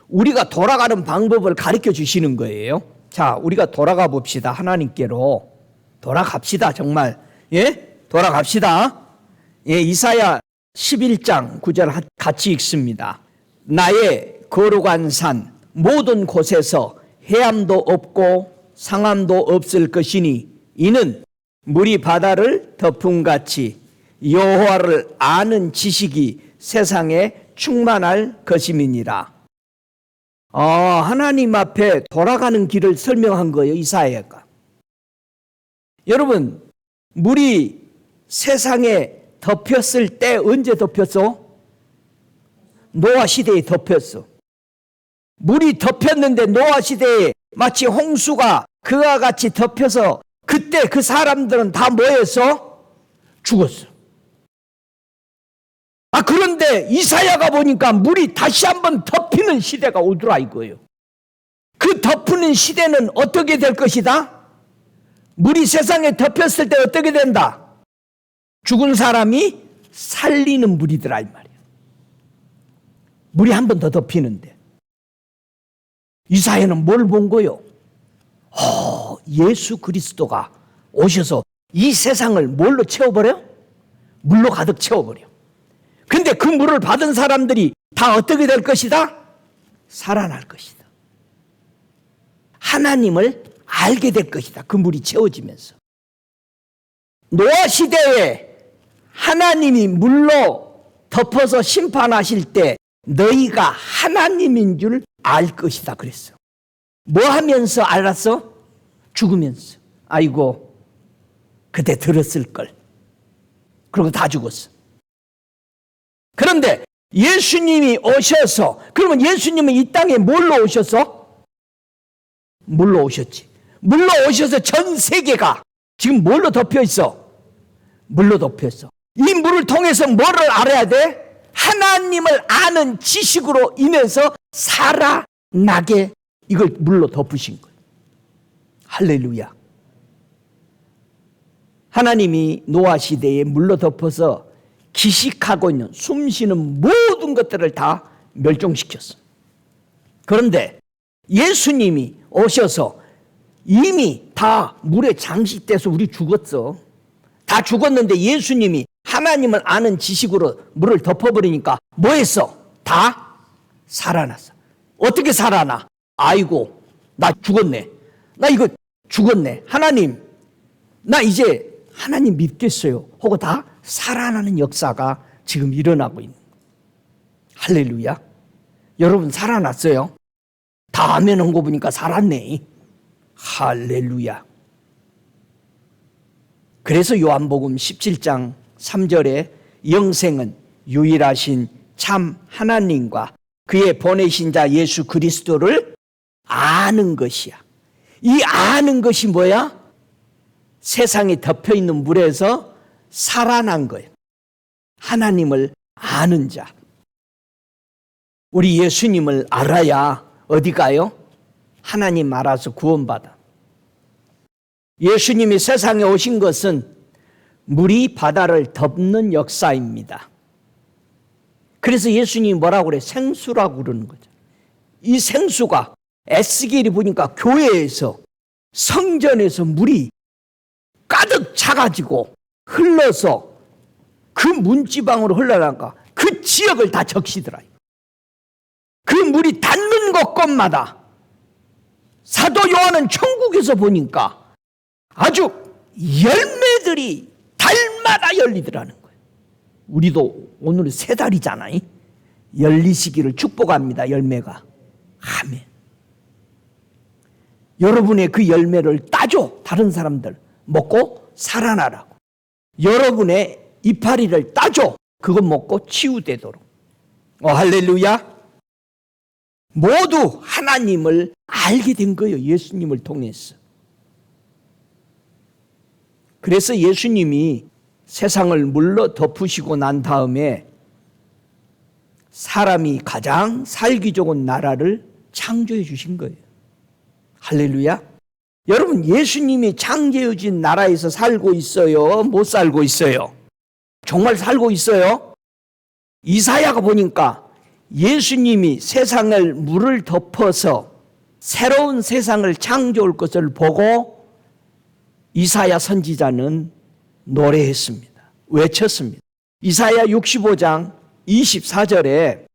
우리가 돌아가는 방법을 가르쳐 주시는 거예요. 자, 우리가 돌아가 봅시다. 하나님께로 돌아갑시다. 정말. 예? 돌아갑시다. 예, 이사야 11장 9절 같이 읽습니다. 나의 거룩한 산 모든 곳에서 해암도 없고 상암도 없을 것이니 이는 물이 바다를 덮음같이 여호와를 아는 지식이 세상에 충만할 것임이니라. 하나님 앞에 돌아가는 길을 설명한 거예요. 이사야가. 여러분 물이 세상에 덮였을 때 언제 덮였어? 노아 시대에 덮였어. 물이 덮였는데 노아 시대에 마치 홍수가 그와 같이 덮여서 그때 그 사람들은 다 뭐였어? 죽었어. 그런데 이사야가 보니까 물이 다시 한번 덮이는 시대가 오더라 이거예요. 그 덮는 시대는 어떻게 될 것이다? 물이 세상에 덮였을 때 어떻게 된다? 죽은 사람이 살리는 물이더라 이 말이에요. 물이 한 번 더 덮이는데 이사야는 뭘 본 거요? 예수 그리스도가 오셔서 이 세상을 뭘로 채워버려? 물로 가득 채워버려. 근데 그 물을 받은 사람들이 다 어떻게 될 것이다? 살아날 것이다. 하나님을 알게 될 것이다. 그 물이 채워지면서. 노아 시대에 하나님이 물로 덮어서 심판하실 때 너희가 하나님인 줄 알 것이다 그랬어. 뭐 하면서 알았어? 죽으면서. 아이고 그때 들었을걸. 그리고 다 죽었어. 그런데 예수님이 오셔서, 그러면 예수님은 이 땅에 뭘로 오셨어? 물로 오셨지. 물로 오셔서 전 세계가 지금 뭘로 덮여 있어? 물로 덮여 있어. 이 물을 통해서 뭐를 알아야 돼? 하나님을 아는 지식으로 인해서 살아나게 이걸 물로 덮으신 거예요. 할렐루야. 하나님이 노아 시대에 물로 덮어서 기식하고 있는 숨쉬는 모든 것들을 다 멸종시켰어. 그런데 예수님이 오셔서 이미 다 물에 장식돼서 우리 죽었어. 다 죽었는데 예수님이 하나님을 아는 지식으로 물을 덮어버리니까 뭐 했어? 다 살아났어. 어떻게 살아나? 아이고 나 죽었네. 나 이거 죽었네. 하나님 나 이제 하나님 믿겠어요 하고 다 살아나는 역사가 지금 일어나고 있는 거예요. 할렐루야. 여러분 살아났어요? 다 아멘 한 거 보니까 살았네. 할렐루야. 그래서 요한복음 17장 3절에 영생은 유일하신 참 하나님과 그의 보내신 자 예수 그리스도를 아는 것이야. 이 아는 것이 뭐야? 세상에 덮여있는 물에서 살아난 거예요. 하나님을 아는 자. 우리 예수님을 알아야 어디 가요? 하나님 알아서 구원받아. 예수님이 세상에 오신 것은 물이 바다를 덮는 역사입니다. 그래서 예수님이 뭐라고 그래? 생수라고 그러는 거죠. 이 생수가 에스겔이 보니까 교회에서 성전에서 물이 가득 차가지고 흘러서 그 문지방으로 흘러나가 그 지역을 다 적시더라. 그 물이 닿는 곳곳마다 사도 요한은 천국에서 보니까 아주 열매들이 달마다 열리더라는 거예요. 우리도 오늘은 세 달이잖아요. 열리시기를 축복합니다. 열매가. 아멘. 여러분의 그 열매를 따줘. 다른 사람들 먹고 살아나라고. 여러분의 이파리를 따줘. 그거 먹고 치유되도록. 할렐루야. 모두 하나님을 알게 된 거예요. 예수님을 통해서. 그래서 예수님이 세상을 물로 덮으시고 난 다음에 사람이 가장 살기 좋은 나라를 창조해 주신 거예요. 할렐루야. 여러분 예수님이 창조해 준 나라에서 살고 있어요? 못 살고 있어요? 정말 살고 있어요? 이사야가 보니까 예수님이 세상을 물을 덮어서 새로운 세상을 창조할 것을 보고 이사야 선지자는 노래했습니다. 외쳤습니다. 이사야 65장 24절에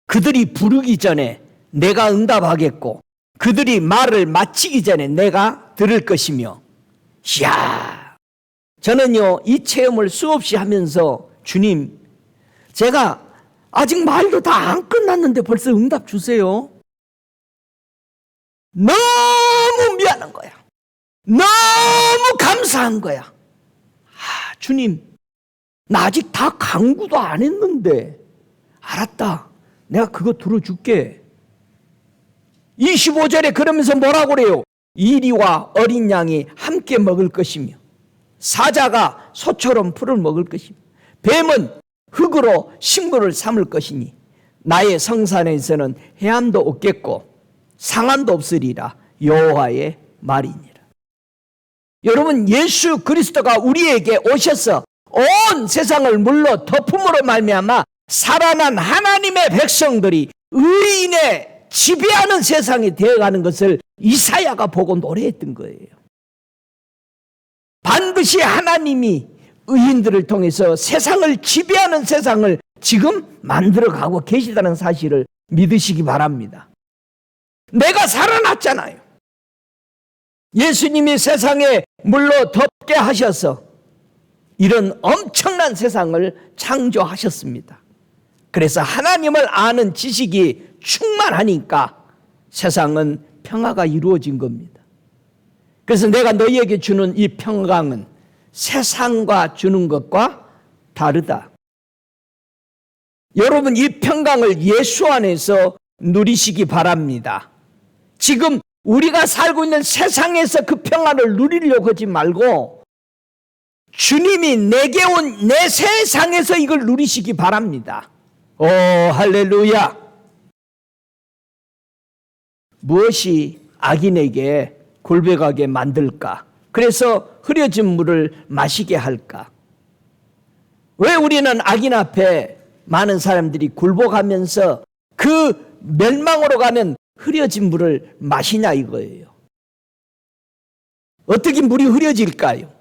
그들이 부르기 전에 내가 응답하겠고 그들이 말을 마치기 전에 내가 들을 것이며. 이야, 저는요 이 체험을 수없이 하면서 주님 제가 아직 말도 다 안 끝났는데 벌써 응답 주세요. 너무 미안한 거야. 너무 감사한 거야. 주님, 나 아직 다 강구도 안 했는데. 알았다. 내가 그거 들어줄게. 25절에 그러면서 뭐라고 그래요? 이리와 어린 양이 함께 먹을 것이며 사자가 소처럼 풀을 먹을 것이며 뱀은 흙으로 식물을 삼을 것이니 나의 성산에서는 해함도 없겠고 상함도 없으리라. 여호와의 말이니라. 여러분, 예수 그리스도가 우리에게 오셔서 온 세상을 물로 덮음으로 말미암아 살아난 하나님의 백성들이 의인의 지배하는 세상이 되어가는 것을 이사야가 보고 노래했던 거예요. 반드시 하나님이 의인들을 통해서 세상을 지배하는 세상을 지금 만들어가고 계시다는 사실을 믿으시기 바랍니다. 내가 살아났잖아요. 예수님이 세상에 물로 덮게 하셔서 이런 엄청난 세상을 창조하셨습니다. 그래서 하나님을 아는 지식이 충만하니까 세상은 평화가 이루어진 겁니다. 그래서 내가 너희에게 주는 이 평강은 세상과 주는 것과 다르다. 여러분, 이 평강을 예수 안에서 누리시기 바랍니다. 지금 우리가 살고 있는 세상에서 그 평안을 누리려고 하지 말고 주님이 내게 온 내 세상에서 이걸 누리시기 바랍니다. 오, 할렐루야. 무엇이 악인에게 골백하게 만들까? 그래서 흐려진 물을 마시게 할까? 왜 우리는 악인 앞에 많은 사람들이 굴복하면서 그 멸망으로 가는 흐려진 물을 마시냐 이거예요. 어떻게 물이 흐려질까요?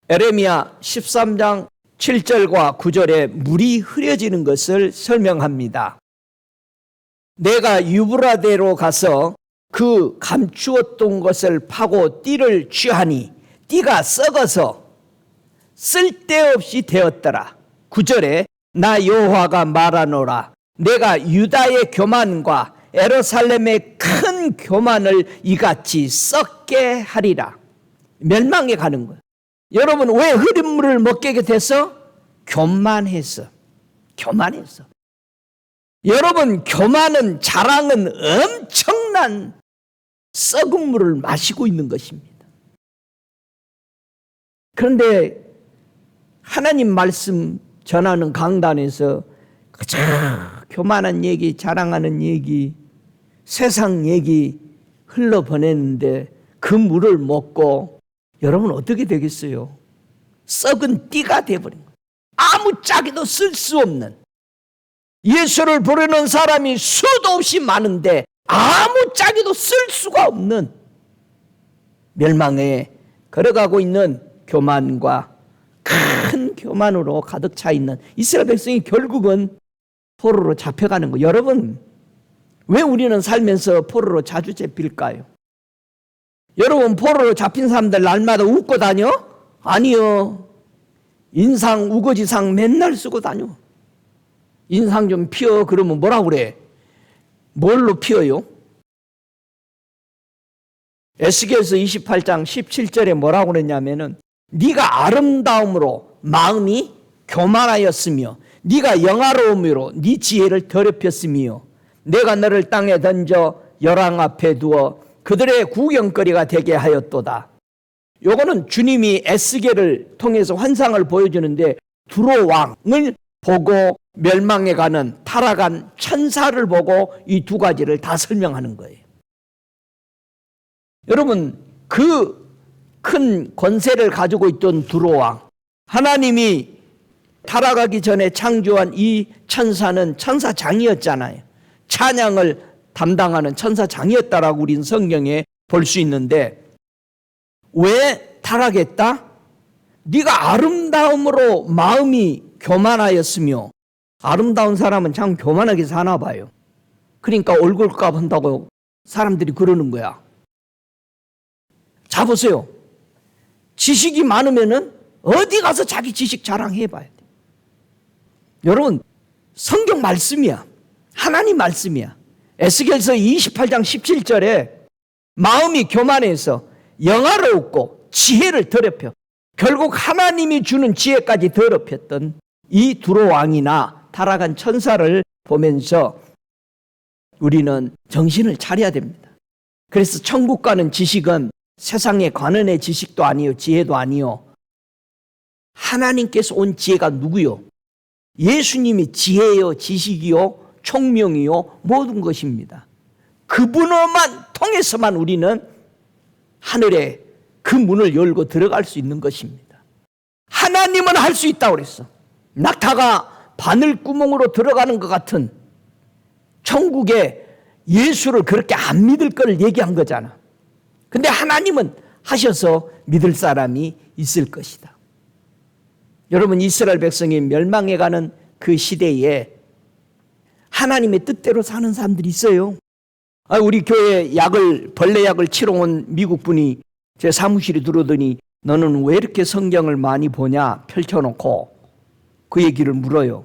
에레미야 13장 7절과 9절에 물이 흐려지는 것을 설명합니다. 내가 유브라데로 가서 그 감추었던 것을 파고 띠를 취하니 띠가 썩어서 쓸데없이 되었더라. 9절에 나 여호와가 말하노라. 내가 유다의 교만과 예루살렘의 큰 교만을 이같이 썩게 하리라. 멸망에 가는 거예요. 여러분, 왜 흐린 물을 먹게 돼서? 교만해서. 여러분, 교만은, 자랑은 엄청난 썩은 물을 마시고 있는 것입니다. 그런데 하나님 말씀 전하는 강단에서 그저 교만한 얘기, 자랑하는 얘기, 세상 얘기 흘러보내는데 그 물을 먹고 여러분 어떻게 되겠어요? 썩은 띠가 되어버린 거예요. 아무짝에도 쓸 수 없는, 예수를 부르는 사람이 수도 없이 많은데 아무짝에도 쓸 수가 없는 멸망에 걸어가고 있는 교만과 큰 교만으로 가득 차 있는 이스라엘 백성이 결국은 포로로 잡혀가는 거예요. 여러분, 왜 우리는 살면서 포로로 자주 잡힐까요? 여러분, 포로로 잡힌 사람들 날마다 웃고 다녀? 아니요. 인상 우거지상 맨날 쓰고 다녀. 인상 좀 피어. 그러면 뭐라고 그래? 뭘로 피어요? 에스겔서 28장 17절에 뭐라고 그랬냐면은 네가 아름다움으로 마음이 교만하였으며 네가 영화로움으로 네 지혜를 더럽혔으며 내가 너를 땅에 던져 열왕 앞에 두어 그들의 구경거리가 되게 하였도다. 요거는 주님이 에스겔을 통해서 환상을 보여주는데 두로 왕을 보고 멸망해 가는 타락한 천사를 보고 이 두 가지를 다 설명하는 거예요. 여러분, 그 큰 권세를 가지고 있던 두로 왕, 하나님이 타락하기 전에 창조한 이 천사는 천사장이었잖아요. 찬양을 담당하는 천사장이었다라고 우리는 성경에 볼 수 있는데 왜 타락했다? 네가 아름다움으로 마음이 교만하였으며, 아름다운 사람은 참 교만하게 사나 봐요. 그러니까 얼굴값 한다고 사람들이 그러는 거야. 자, 보세요. 지식이 많으면은 어디 가서 자기 지식 자랑해봐야 돼. 여러분, 성경 말씀이야. 하나님 말씀이야. 에스겔서 28장 17절에 마음이 교만해서 영화로웠고 지혜를 더럽혀. 결국 하나님이 주는 지혜까지 더럽혔던 이 두로 왕이나 타락한 천사를 보면서 우리는 정신을 차려야 됩니다. 그래서 천국 가는 지식은 세상의 관원의 지식도 아니요, 지혜도 아니요. 하나님께서 온 지혜가 누구요? 예수님이 지혜요, 지식이요, 총명이요, 모든 것입니다. 그분만 통해서만 우리는 하늘에 그 문을 열고 들어갈 수 있는 것입니다. 하나님은 할 수 있다고 그랬어. 낙타가 바늘구멍으로 들어가는 것 같은 천국에 예수를 그렇게 안 믿을 걸 얘기한 거잖아. 근데 하나님은 하셔서 믿을 사람이 있을 것이다. 여러분, 이스라엘 백성이 멸망해가는 그 시대에 하나님의 뜻대로 사는 사람들이 있어요. 우리 교회 벌레약을 치러 온 미국 분이 제 사무실에 들어오더니 너는 왜 이렇게 성경을 많이 보냐 펼쳐놓고 그 얘기를 물어요.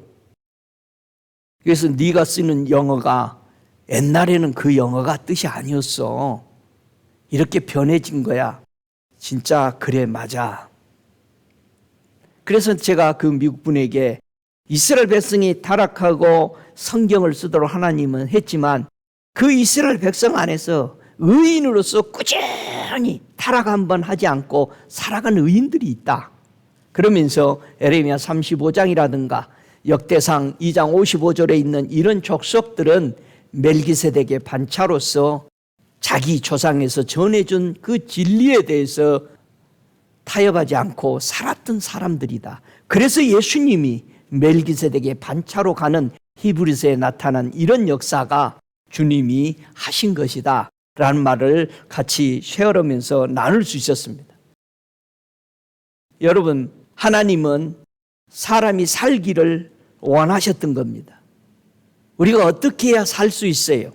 그래서 네가 쓰는 영어가 옛날에는 그 영어가 뜻이 아니었어. 이렇게 변해진 거야. 진짜 그래, 맞아. 그래서 제가 그 미국 분에게 이스라엘 백성이 타락하고 성경을 쓰도록 하나님은 했지만 그 이스라엘 백성 안에서 의인으로서 꾸준히 타락 한번 하지 않고 살아간 의인들이 있다. 그러면서 에레미야 35장이라든가 역대상 2장 55절에 있는 이런 족속들은 멜기세덱의 반차로서 자기 조상에서 전해준 그 진리에 대해서 타협하지 않고 살았던 사람들이다. 그래서 예수님이 멜기세덱의 반차로 가는 히브리서에 나타난 이런 역사가 주님이 하신 것이다 라는 말을 같이 쉐어하면서 나눌 수 있었습니다. 여러분, 하나님은 사람이 살기를 원하셨던 겁니다. 우리가 어떻게 해야 살 수 있어요?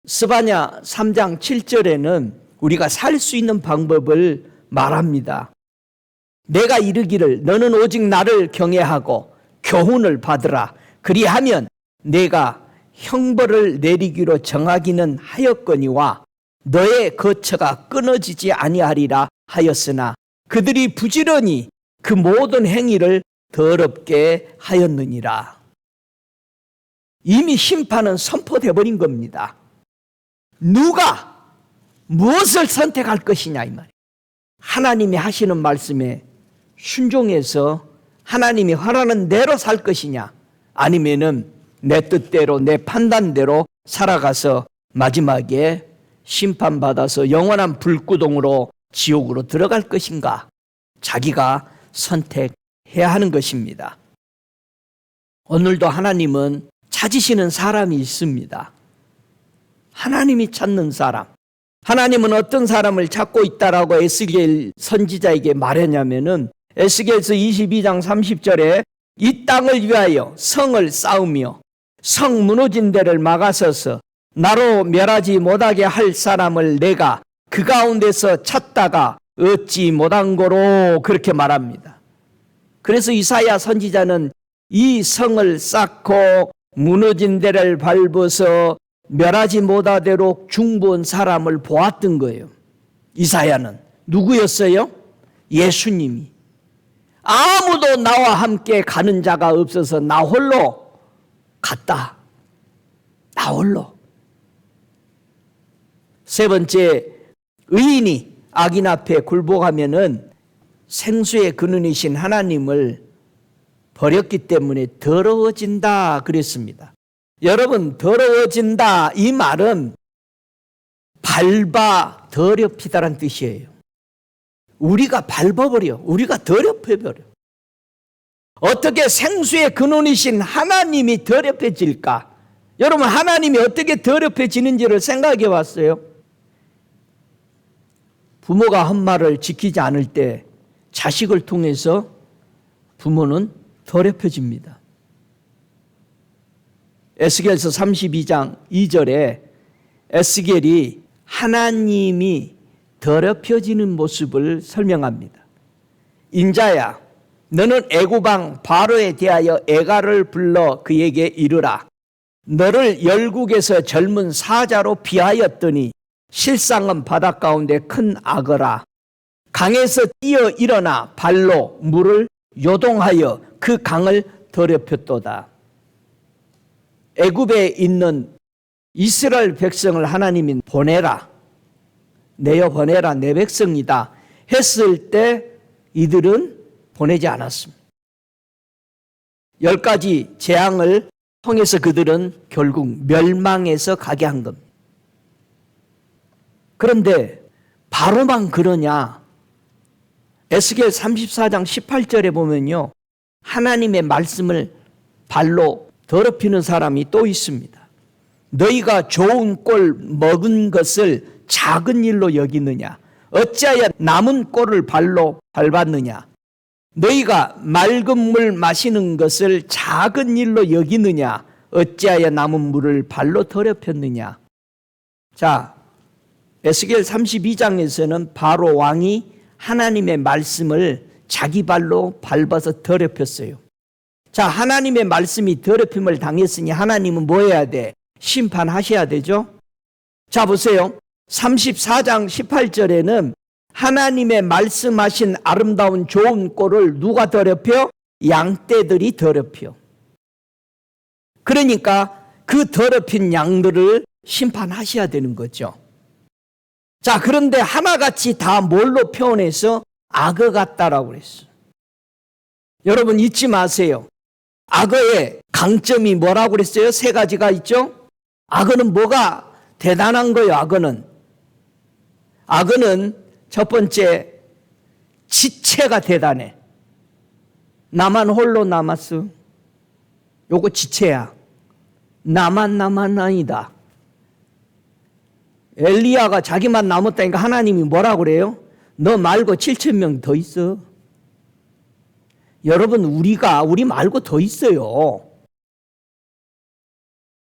스바냐 3장 7절에는 우리가 살 수 있는 방법을 말합니다. 내가 이르기를 너는 오직 나를 경외하고 교훈을 받으라. 그리하면 내가 형벌을 내리기로 정하기는 하였거니와 너의 거처가 끊어지지 아니하리라 하였으나 그들이 부지런히 그 모든 행위를 더럽게 하였느니라. 이미 심판은 선포돼 버린 겁니다. 누가 무엇을 선택할 것이냐 이 말이에요. 하나님이 하시는 말씀에 순종해서 하나님이 하라는 대로 살 것이냐, 아니면은 내 뜻대로 내 판단대로 살아가서 마지막에 심판받아서 영원한 불구덩으로 지옥으로 들어갈 것인가, 자기가 선택해야 하는 것입니다. 오늘도 하나님은 찾으시는 사람이 있습니다. 하나님이 찾는 사람. 하나님은 어떤 사람을 찾고 있다라고 에스겔 선지자에게 말했냐면은 에스겔서 22장 30절에 이 땅을 위하여 성을 쌓으며 성 무너진 데를 막아서서 나로 멸하지 못하게 할 사람을 내가 그 가운데서 찾다가 얻지 못한 거로 그렇게 말합니다. 그래서 이사야 선지자는 이 성을 쌓고 무너진 데를 밟아서 멸하지 못하도록 중보한 사람을 보았던 거예요. 이사야는 누구였어요? 예수님이. 아무도 나와 함께 가는 자가 없어서 나 홀로 갔다. 나 홀로. 세 번째, 의인이 악인 앞에 굴복하면은 생수의 근원이신 하나님을 버렸기 때문에 더러워진다 그랬습니다. 여러분, 더러워진다 이 말은 밟아 더럽히다란 뜻이에요. 우리가 밟아버려. 우리가 더럽혀버려. 어떻게 생수의 근원이신 하나님이 더럽혀질까? 여러분, 하나님이 어떻게 더럽혀지는지를 생각해 봤어요? 부모가 한 말을 지키지 않을 때 자식을 통해서 부모는 더럽혀집니다. 에스겔서 32장 2절에 에스겔이 하나님이 더럽혀지는 모습을 설명합니다. 인자야, 너는 애굽왕 바로에 대하여 애가를 불러 그에게 이르라. 너를 열국에서 젊은 사자로 비하였더니 실상은 바닷 가운데 큰 악어라. 강에서 뛰어 일어나 발로 물을 요동하여 그 강을 더럽혔도다. 애굽에 있는 이스라엘 백성을 하나님이 보내라, 내어 보내라, 내 백성이다 했을 때 이들은 보내지 않았습니다. 10가지 재앙을 통해서 그들은 결국 멸망해서 가게 한 겁니다. 그런데 바로만 그러냐? 에스겔 34장 18절에 보면요, 하나님의 말씀을 발로 더럽히는 사람이 또 있습니다. 너희가 좋은 꼴 먹은 것을 작은 일로 여기느냐? 어찌하여 남은 꼴을 발로 밟았느냐? 너희가 맑은 물 마시는 것을 작은 일로 여기느냐? 어찌하여 남은 물을 발로 더럽혔느냐? 자, 에스겔 32장에서는 바로 왕이 하나님의 말씀을 자기 발로 밟아서 더럽혔어요. 자, 하나님의 말씀이 더럽힘을 당했으니 하나님은 뭐 해야 돼? 심판하셔야 되죠. 자, 보세요. 34장 18절에는 하나님의 말씀하신 아름다운 좋은 꼴을 누가 더럽혀? 양떼들이 더럽혀. 그러니까 그 더럽힌 양들을 심판하셔야 되는 거죠. 자, 그런데 하나같이 다 뭘로 표현해서 악어 같다라고 그랬어요. 여러분 잊지 마세요. 악어의 강점이 뭐라고 그랬어요? 3가지가 있죠. 악어는 뭐가 대단한 거예요? 악어는 첫 번째, 지체가 대단해. 나만 홀로 남았어. 요거 지체야. 나만 아니다. 엘리야가 자기만 남았다니까 하나님이 뭐라고 그래요? 너 말고 7,000명 더 있어. 여러분, 우리 말고 더 있어요.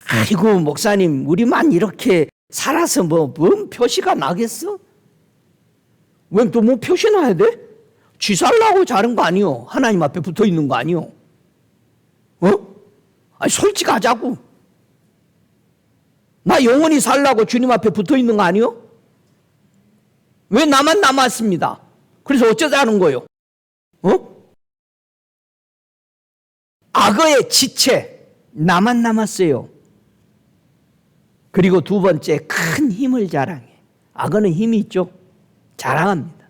아이고, 목사님, 우리만 이렇게 살아서 뭔 표시가 나겠어? 왜 또 뭐 표시 나야 돼? 쥐 살라고 자른 거 아니요? 하나님 앞에 붙어 있는 거 아니요? 아니, 솔직하자고. 나 영원히 살라고 주님 앞에 붙어 있는 거 아니요? 왜 나만 남았습니다. 그래서 어쩌자는 거요? 악어의 지체, 나만 남았어요. 그리고 두 번째, 큰 힘을 자랑해. 악어는 힘이 있죠. 자랑합니다.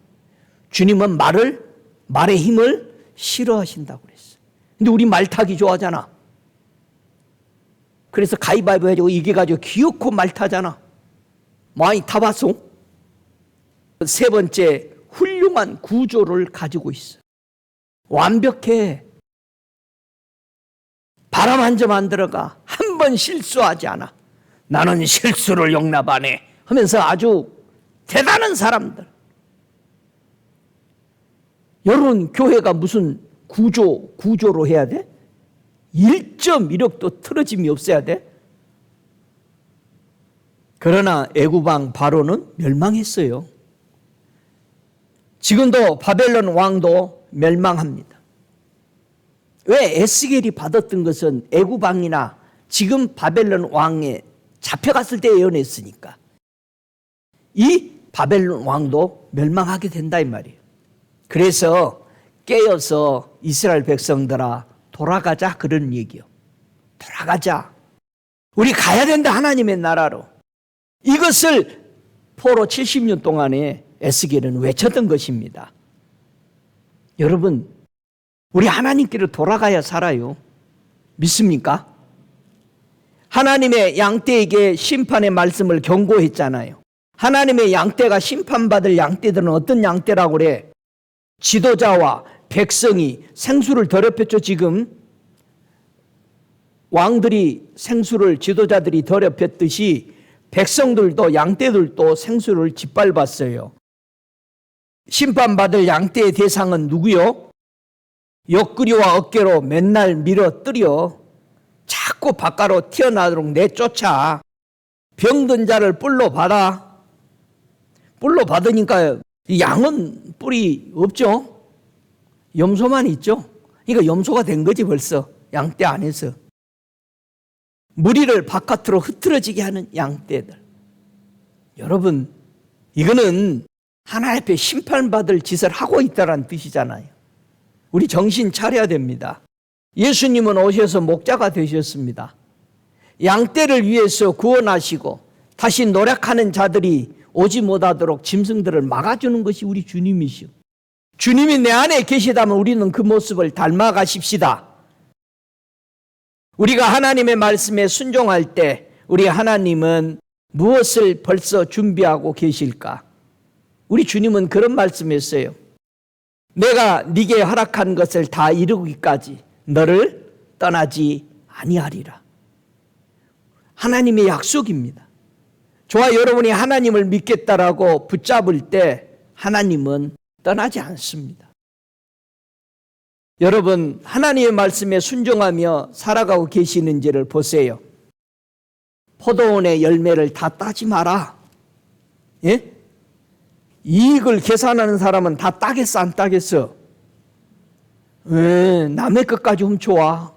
주님은 말의 힘을 싫어하신다고 그랬어요. 근데 우리 말 타기 좋아하잖아. 그래서 가위바위보 해가지고 이겨가지고 기어코 말 타잖아. 많이 타봤어? 세 번째, 훌륭한 구조를 가지고 있어. 완벽해. 바람 한 점 안 들어가. 한 번 실수하지 않아. 나는 실수를 용납 안 해 하면서 아주 대단한 사람들. 여러분, 교회가 무슨 구조로 해야 돼? 1.1억도 틀어짐이 없어야 돼? 그러나 애굽왕 바로는 멸망했어요. 지금도 바벨론 왕도 멸망합니다. 왜? 에스겔이 받았던 것은 애굽왕이나 지금 바벨론 왕에 잡혀갔을 때 예언했으니까. 이 바벨론 왕도 멸망하게 된다 이 말이에요. 그래서 깨어서 이스라엘 백성들아 돌아가자, 그런 얘기요. 돌아가자. 우리 가야 된다, 하나님의 나라로. 이것을 포로 70년 동안에 에스겔은 외쳤던 것입니다. 여러분, 우리 하나님께로 돌아가야 살아요. 믿습니까? 하나님의 양떼에게 심판의 말씀을 경고했잖아요. 하나님의 양떼가 심판받을 양떼들은 어떤 양떼라고 그래? 지도자와 백성이 생수를 더럽혔죠. 지금 왕들이 생수를, 지도자들이 더럽혔듯이 백성들도, 양떼들도 생수를 짓밟았어요. 심판받을 양떼의 대상은 누구요? 옆구리와 어깨로 맨날 밀어뜨려 자꾸 바깥으로 튀어나오도록 내쫓아. 병든 자를 뿔로 받아. 뿔로 받으니까 양은 뿔이 없죠. 염소만 있죠. 그러니까 염소가 된 거지 벌써, 양떼 안에서. 무리를 바깥으로 흐트러지게 하는 양떼들. 여러분, 이거는 하나님 앞에 심판받을 짓을 하고 있다는 뜻이잖아요. 우리 정신 차려야 됩니다. 예수님은 오셔서 목자가 되셨습니다. 양떼를 위해서 구원하시고 다시 노력하는 자들이 오지 못하도록 짐승들을 막아주는 것이 우리 주님이시오. 주님이 내 안에 계시다면 우리는 그 모습을 닮아가십시다. 우리가 하나님의 말씀에 순종할 때 우리 하나님은 무엇을 벌써 준비하고 계실까? 우리 주님은 그런 말씀했어요. 내가 네게 허락한 것을 다 이루기까지 너를 떠나지 아니하리라. 하나님의 약속입니다. 저와 여러분이 하나님을 믿겠다라고 붙잡을 때 하나님은 떠나지 않습니다. 여러분, 하나님의 말씀에 순종하며 살아가고 계시는지를 보세요. 포도원의 열매를 다 따지 마라. 예? 이익을 계산하는 사람은 다 따겠어, 안 따겠어? 남의 것까지 훔쳐와.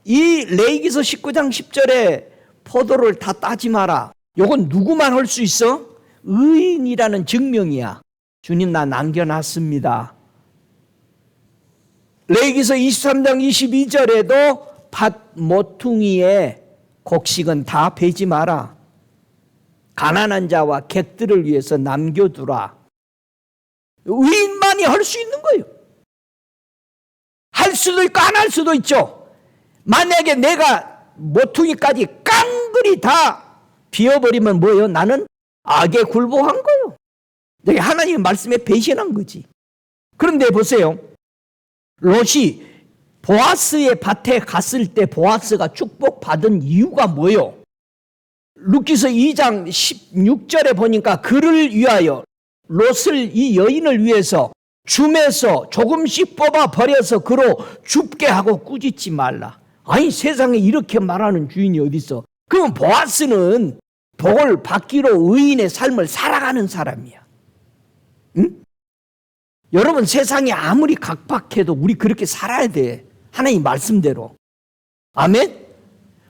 이 레위기서 19장 10절에 포도를 다 따지 마라. 이건 누구만 할 수 있어? 의인이라는 증명이야. 주님, 나 남겨놨습니다. 레위기서 23장 22절에도 밭 모퉁이에 곡식은 다 베지 마라. 가난한 자와 객들을 위해서 남겨두라. 의인만이 할 수 있는 거예요. 할 수도 있고 안 할 수도 있죠. 만약에 내가 모퉁이까지 깡그리 다 비워버리면 뭐예요? 나는 악에 굴복한 거예요. 내가 하나님의 말씀에 배신한 거지. 그런데 보세요. 롯이 보아스의 밭에 갔을 때 보아스가 축복받은 이유가 뭐예요? 룻기서 2장 16절에 보니까 그를 위하여 롯을 이 여인을 위해서 줌에서 조금씩 뽑아 버려서 그로 줍게 하고 꾸짖지 말라. 아니, 세상에 이렇게 말하는 주인이 어디 있어? 그럼 보아스는 복을 받기로 의인의 삶을 살아가는 사람이야. 응? 여러분, 세상이 아무리 각박해도 우리 그렇게 살아야 돼. 하나님 말씀대로. 아멘?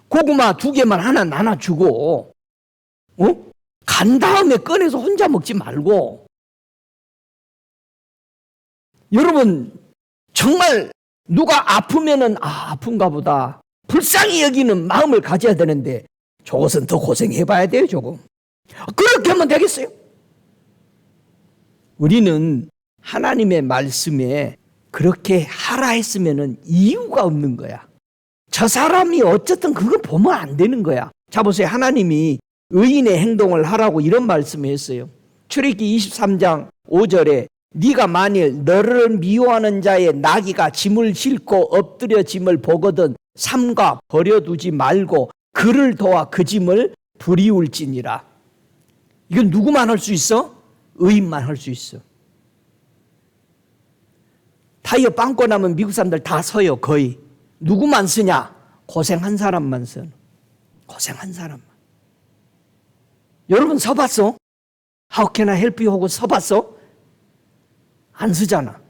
고구마 2개만 하나 나눠주고, 간 다음에 꺼내서 혼자 먹지 말고. 여러분, 정말 누가 아프면은 아픈가 보다 불쌍히 여기는 마음을 가져야 되는데 저것은 더 고생해봐야 돼요. 조금. 그렇게 하면 되겠어요? 우리는 하나님의 말씀에 그렇게 하라 했으면은 이유가 없는 거야. 저 사람이 어쨌든 그걸 보면 안 되는 거야. 자, 보세요. 하나님이 의인의 행동을 하라고 이런 말씀을 했어요. 출애굽기 23장 5절에 네가 만일 너를 미워하는 자의 나귀가 짐을 싣고 엎드려 짐을 보거든 삼가 버려두지 말고 그를 도와 그 짐을 부리울지니라. 이건 누구만 할 수 있어? 의인만 할 수 있어. 타이어 빵꾸 나면 미국 사람들 다 서요. 거의. 누구만 쓰냐? 고생한 사람만 써. 고생한 사람만. 여러분 서봤어? How can I help you 하고 서봤어? 안 쓰잖아.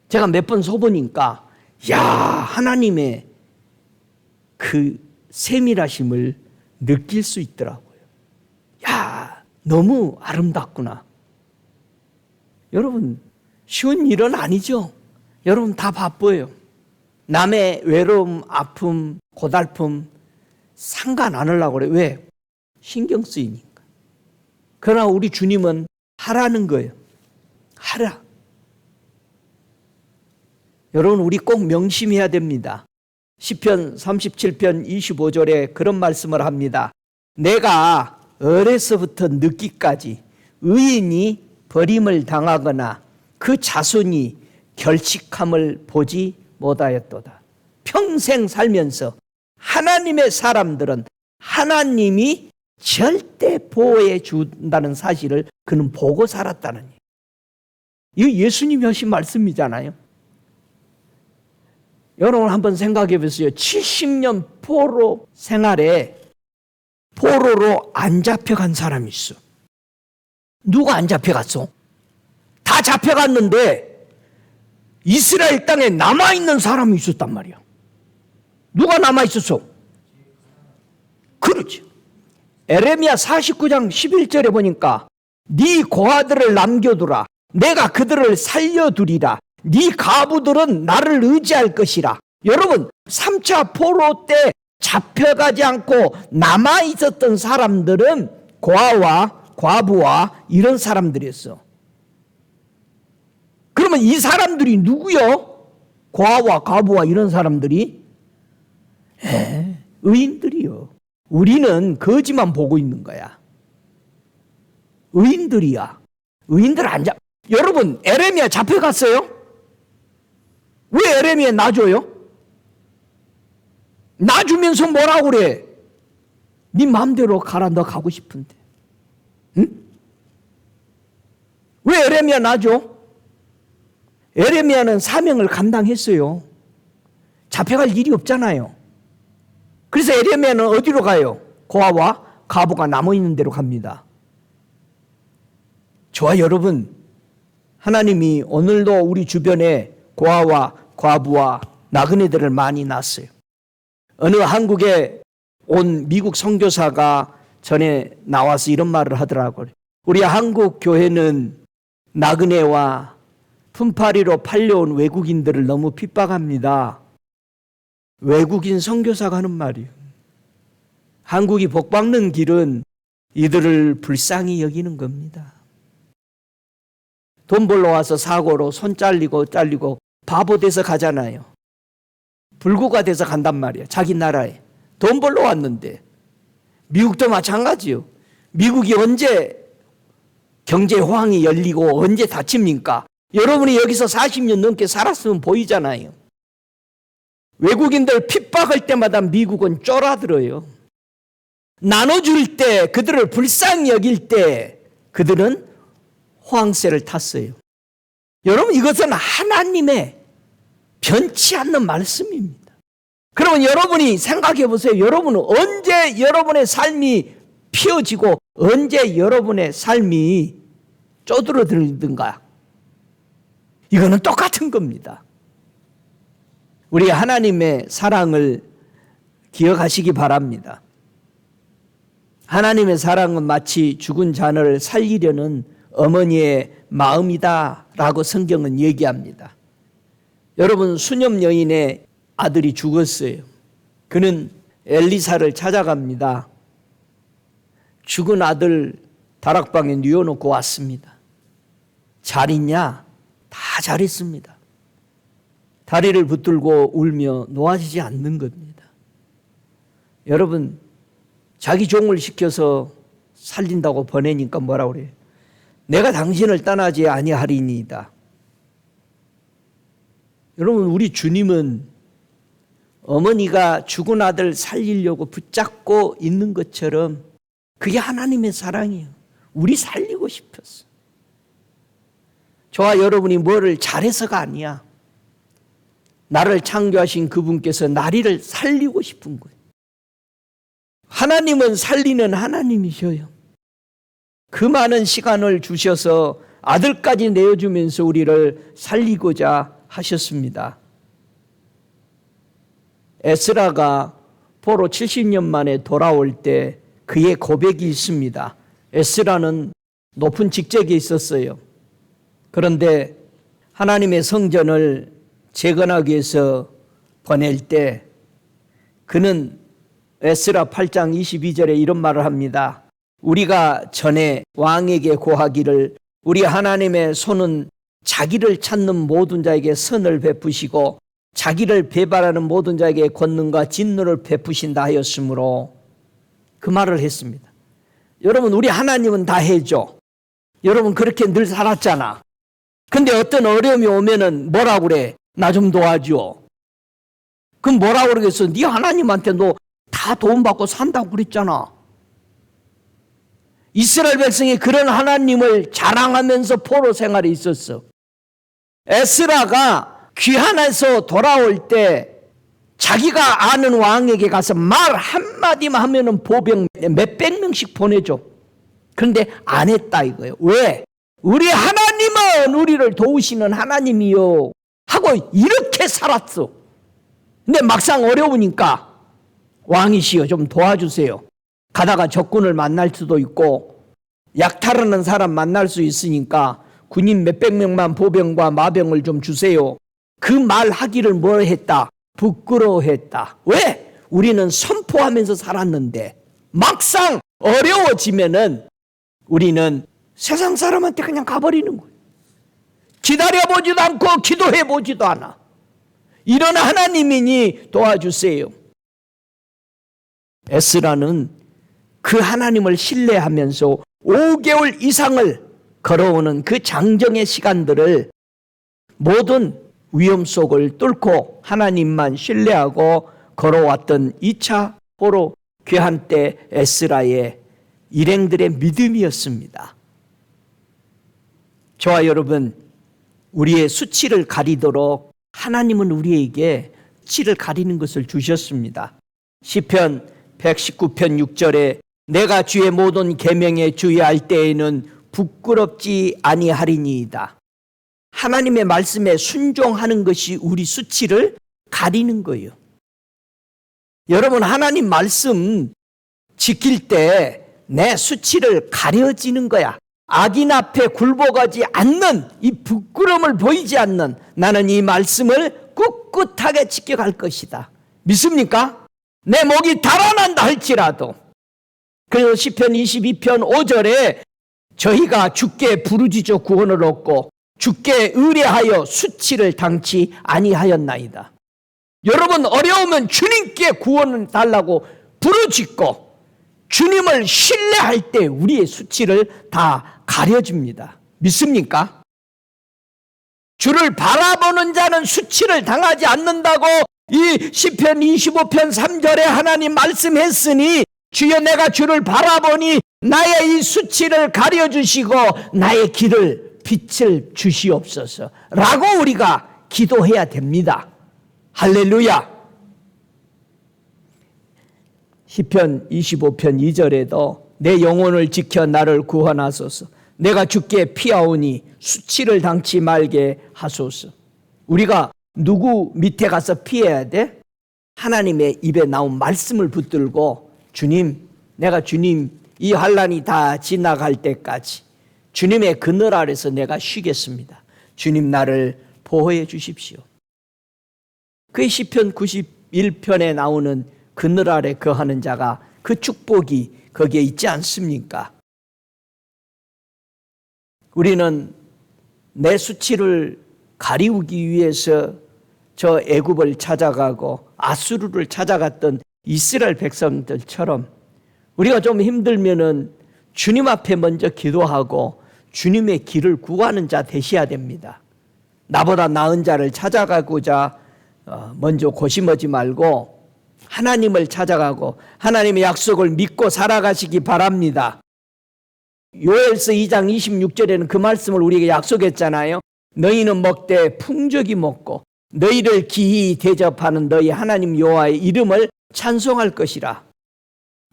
제가 몇 번 서보니까 야, 하나님의 그 세밀하심을 느낄 수 있더라고요. 야, 너무 아름답구나. 여러분, 쉬운 일은 아니죠. 여러분 다 바빠요. 남의 외로움, 아픔, 고달픔 상관 안 하려고 그래. 왜? 신경 쓰이니까. 그러나 우리 주님은 하라는 거예요. 하라. 여러분, 우리 꼭 명심해야 됩니다. 시편 37편 25절에 그런 말씀을 합니다. 내가 어려서부터 늙기까지 의인이 버림을 당하거나 그 자손이 결식함을 보지 못하였도다. 평생 살면서 하나님의 사람들은 하나님이 절대 보호해 준다는 사실을 그는 보고 살았다는 얘기예요. 이거 예수님이 하신 말씀이잖아요. 여러분 한번 생각해 보세요. 70년 포로 생활에 포로로 안 잡혀간 사람이 있어. 누가 안 잡혀갔어? 다 잡혀갔는데 이스라엘 땅에 남아있는 사람이 있었단 말이야. 누가 남아있었어? 그렇지. 에레미야 49장 11절에 보니까 네 고아들을 남겨두라. 내가 그들을 살려두리라. 네 가부들은 나를 의지할 것이라. 여러분, 3차 포로 때 잡혀가지 않고 남아있었던 사람들은 고아와 과부와 이런 사람들이었어. 그러면 이 사람들이 누구요? 고아와 과부와 이런 사람들이? 의인들이요. 우리는 거지만 보고 있는 거야. 의인들이야. 의인들 안 잡. 여러분, 에레미야 잡혀갔어요? 왜 에레미야 놔줘요? 놔주면서 뭐라고 그래? 네 마음대로 가라. 너 가고 싶은데. 응? 왜 에레미야 놔줘? 에레미야는 사명을 감당했어요. 잡혀갈 일이 없잖아요. 그래서 에레미야는 어디로 가요? 고아와 과부가 남아있는 데로 갑니다. 저와 여러분, 하나님이 오늘도 우리 주변에 고아와 과부와 나그네들을 많이 낳았어요. 어느 한국에 온 미국 선교사가 전에 나와서 이런 말을 하더라고요. 우리 한국 교회는 나그네와 품팔이로 팔려온 외국인들을 너무 핍박합니다. 외국인 선교사가 하는 말이에요. 한국이 복받는 길은 이들을 불쌍히 여기는 겁니다. 돈 벌러 와서 사고로 손 잘리고 바보 돼서 가잖아요. 불구가 돼서 간단 말이에요. 자기 나라에. 돈 벌러 왔는데. 미국도 마찬가지요. 미국이 언제 경제 호황이 열리고 언제 닫힙니까? 여러분이 여기서 40년 넘게 살았으면 보이잖아요. 외국인들 핍박할 때마다 미국은 쫄아들어요. 나눠줄 때, 그들을 불쌍히 여길 때 그들은 호황세를 탔어요. 여러분, 이것은 하나님의 변치 않는 말씀입니다. 그러면 여러분이 생각해 보세요. 여러분은 언제 여러분의 삶이 피어지고 언제 여러분의 삶이 쪼들어들든가? 이거는 똑같은 겁니다. 우리 하나님의 사랑을 기억하시기 바랍니다. 하나님의 사랑은 마치 죽은 자녀를 살리려는 어머니의 마음이다라고 성경은 얘기합니다. 여러분, 수녀 여인의 아들이 죽었어요. 그는 엘리사를 찾아갑니다. 죽은 아들 다락방에 뉘어놓고 왔습니다. 잘 있냐? 다 잘 있습니다. 다리를 붙들고 울며 놓아지지 않는 겁니다. 여러분, 자기 종을 시켜서 살린다고 보내니까 뭐라 그래요? 내가 당신을 떠나지 아니하리니이다. 여러분, 우리 주님은 어머니가 죽은 아들 살리려고 붙잡고 있는 것처럼 그게 하나님의 사랑이에요. 우리 살리고 싶었어. 저와 여러분이 뭐를 잘해서가 아니야. 나를 창조하신 그분께서 나를 살리고 싶은 거예요. 하나님은 살리는 하나님이셔요. 그 많은 시간을 주셔서 아들까지 내어주면서 우리를 살리고자 하셨습니다. 에스라가 포로 70년 만에 돌아올 때 그의 고백이 있습니다. 에스라는 높은 직책에 있었어요. 그런데 하나님의 성전을 재건하기 위해서 보낼 때 그는 에스라 8장 22절에 이런 말을 합니다. 우리가 전에 왕에게 고하기를 우리 하나님의 손은 자기를 찾는 모든 자에게 선을 베푸시고 자기를 배반하는 모든 자에게 권능과 진노를 베푸신다 하였으므로 그 말을 했습니다. 여러분, 우리 하나님은 다 해줘. 여러분, 그렇게 늘 살았잖아. 근데 어떤 어려움이 오면은 뭐라고 그래? 나 좀 도와줘. 그럼 뭐라고 그러겠어? 네 하나님한테 너 다 도움받고 산다고 그랬잖아. 이스라엘 백성이 그런 하나님을 자랑하면서 포로 생활에 있었어. 에스라가 귀환해서 돌아올 때 자기가 아는 왕에게 가서 말 한마디만 하면은 보병 몇백 명씩 보내줘. 그런데 안 했다 이거예요. 왜? 우리 하나님은 우리를 도우시는 하나님이요 하고 이렇게 살았어. 근데 막상 어려우니까 왕이시여 좀 도와주세요. 가다가 적군을 만날 수도 있고 약탈하는 사람 만날 수 있으니까 군인 몇백 명만 보병과 마병을 좀 주세요. 그 말 하기를 뭐 했다? 부끄러워했다. 왜? 우리는 선포하면서 살았는데 막상 어려워지면은 우리는 세상 사람한테 그냥 가버리는 거예요. 기다려보지도 않고 기도해보지도 않아. 이런 하나님이니 도와주세요. 에스라는 그 하나님을 신뢰하면서 5개월 이상을 걸어오는 그 장정의 시간들을 모든 위험 속을 뚫고 하나님만 신뢰하고 걸어왔던 2차 포로 귀환 때 에스라의 일행들의 믿음이었습니다. 저와 여러분, 우리의 수치를 가리도록 하나님은 우리에게 수치를 가리는 것을 주셨습니다. 시편 119편 6절에 내가 주의 모든 계명에 주의할 때에는 부끄럽지 아니하리니이다. 하나님의 말씀에 순종하는 것이 우리 수치를 가리는 거예요. 여러분, 하나님 말씀 지킬 때 내 수치를 가려지는 거야. 악인 앞에 굴복하지 않는, 이 부끄러움을 보이지 않는, 나는 이 말씀을 꿋꿋하게 지켜갈 것이다. 믿습니까? 내 목이 달아난다 할지라도. 그래서 시편 22편 5절에 저희가 주께 부르짖어 구원을 얻고 주께 의뢰하여 수치를 당치 아니하였나이다. 여러분, 어려우면 주님께 구원을 달라고 부르짖고 주님을 신뢰할 때 우리의 수치를 다 가려줍니다. 믿습니까? 주를 바라보는 자는 수치를 당하지 않는다고 이 시편 25편 3절에 하나님 말씀했으니 주여 내가 주를 바라보니 나의 이 수치를 가려주시고 나의 길을 빛을 주시옵소서 라고 우리가 기도해야 됩니다. 할렐루야. 시편 25편 2절에도 내 영혼을 지켜 나를 구원하소서. 내가 주께 피하오니 수치를 당치 말게 하소서. 우리가 누구 밑에 가서 피해야 돼? 하나님의 입에 나온 말씀을 붙들고 주님, 내가 주님 이 환난이 다 지나갈 때까지 주님의 그늘 아래서 내가 쉬겠습니다. 주님 나를 보호해 주십시오. 그 시편 91편에 나오는 그늘 아래 거하는 자가 그 축복이 거기에 있지 않습니까? 우리는 내 수치를 가리우기 위해서 저 애굽을 찾아가고 아수르를 찾아갔던 이스라엘 백성들처럼 우리가 좀 힘들면은 주님 앞에 먼저 기도하고 주님의 길을 구하는 자 되셔야 됩니다. 나보다 나은 자를 찾아가고자 먼저 고심하지 말고 하나님을 찾아가고 하나님의 약속을 믿고 살아가시기 바랍니다. 요엘서 2장 26절에는 그 말씀을 우리에게 약속했잖아요. 너희는 먹되 풍족이 먹고 너희를 기히 대접하는 너희 하나님 여호와의 이름을 찬송할 것이라.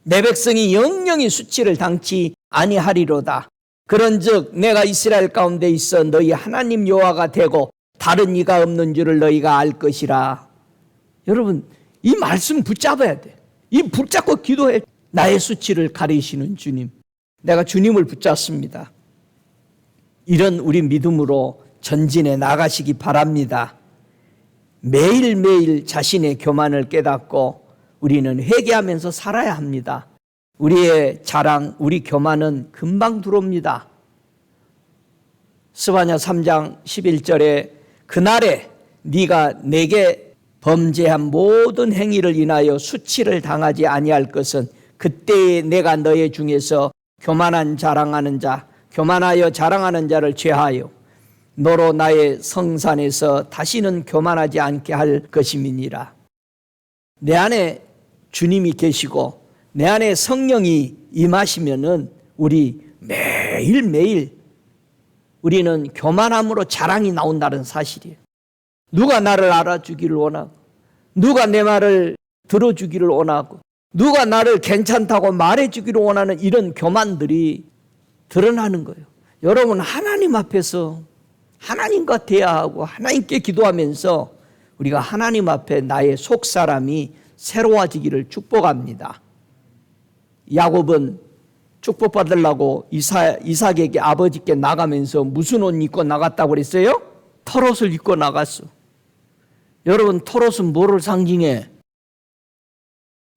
내 백성이 영영이 수치를 당치 아니하리로다. 그런즉 내가 이스라엘 가운데 있어 너희 하나님 여호와가 되고 다른 이가 없는 줄을 너희가 알 것이라. 여러분, 이 말씀 붙잡아야 돼. 이 붙잡고 기도해. 나의 수치를 가리시는 주님, 내가 주님을 붙잡습니다. 이런 우리 믿음으로 전진해 나가시기 바랍니다. 매일매일 자신의 교만을 깨닫고 우리는 회개하면서 살아야 합니다. 우리의 자랑, 우리 교만은 금방 들어옵니다. 스바냐 3장 11절에 그날에 네가 내게 범죄한 모든 행위를 인하여 수치를 당하지 아니할 것은 그때에 내가 너희 중에서 교만하여 자랑하는 자를 제하여 너로 나의 성산에서 다시는 교만하지 않게 할 것임이니라. 내 안에 주님이 계시고 내 안에 성령이 임하시면은 우리 매일매일 우리는 교만함으로 자랑이 나온다는 사실이에요. 누가 나를 알아주기를 원하고 누가 내 말을 들어주기를 원하고 누가 나를 괜찮다고 말해주기를 원하는 이런 교만들이 드러나는 거예요. 여러분, 하나님 앞에서 하나님과 대화하고 하나님께 기도하면서 우리가 하나님 앞에 나의 속사람이 새로워지기를 축복합니다. 야곱은 축복받으려고 이삭에게 아버지께 나가면서 무슨 옷 입고 나갔다고 그랬어요? 털옷을 입고 나갔어. 여러분, 털옷은 뭐를 상징해?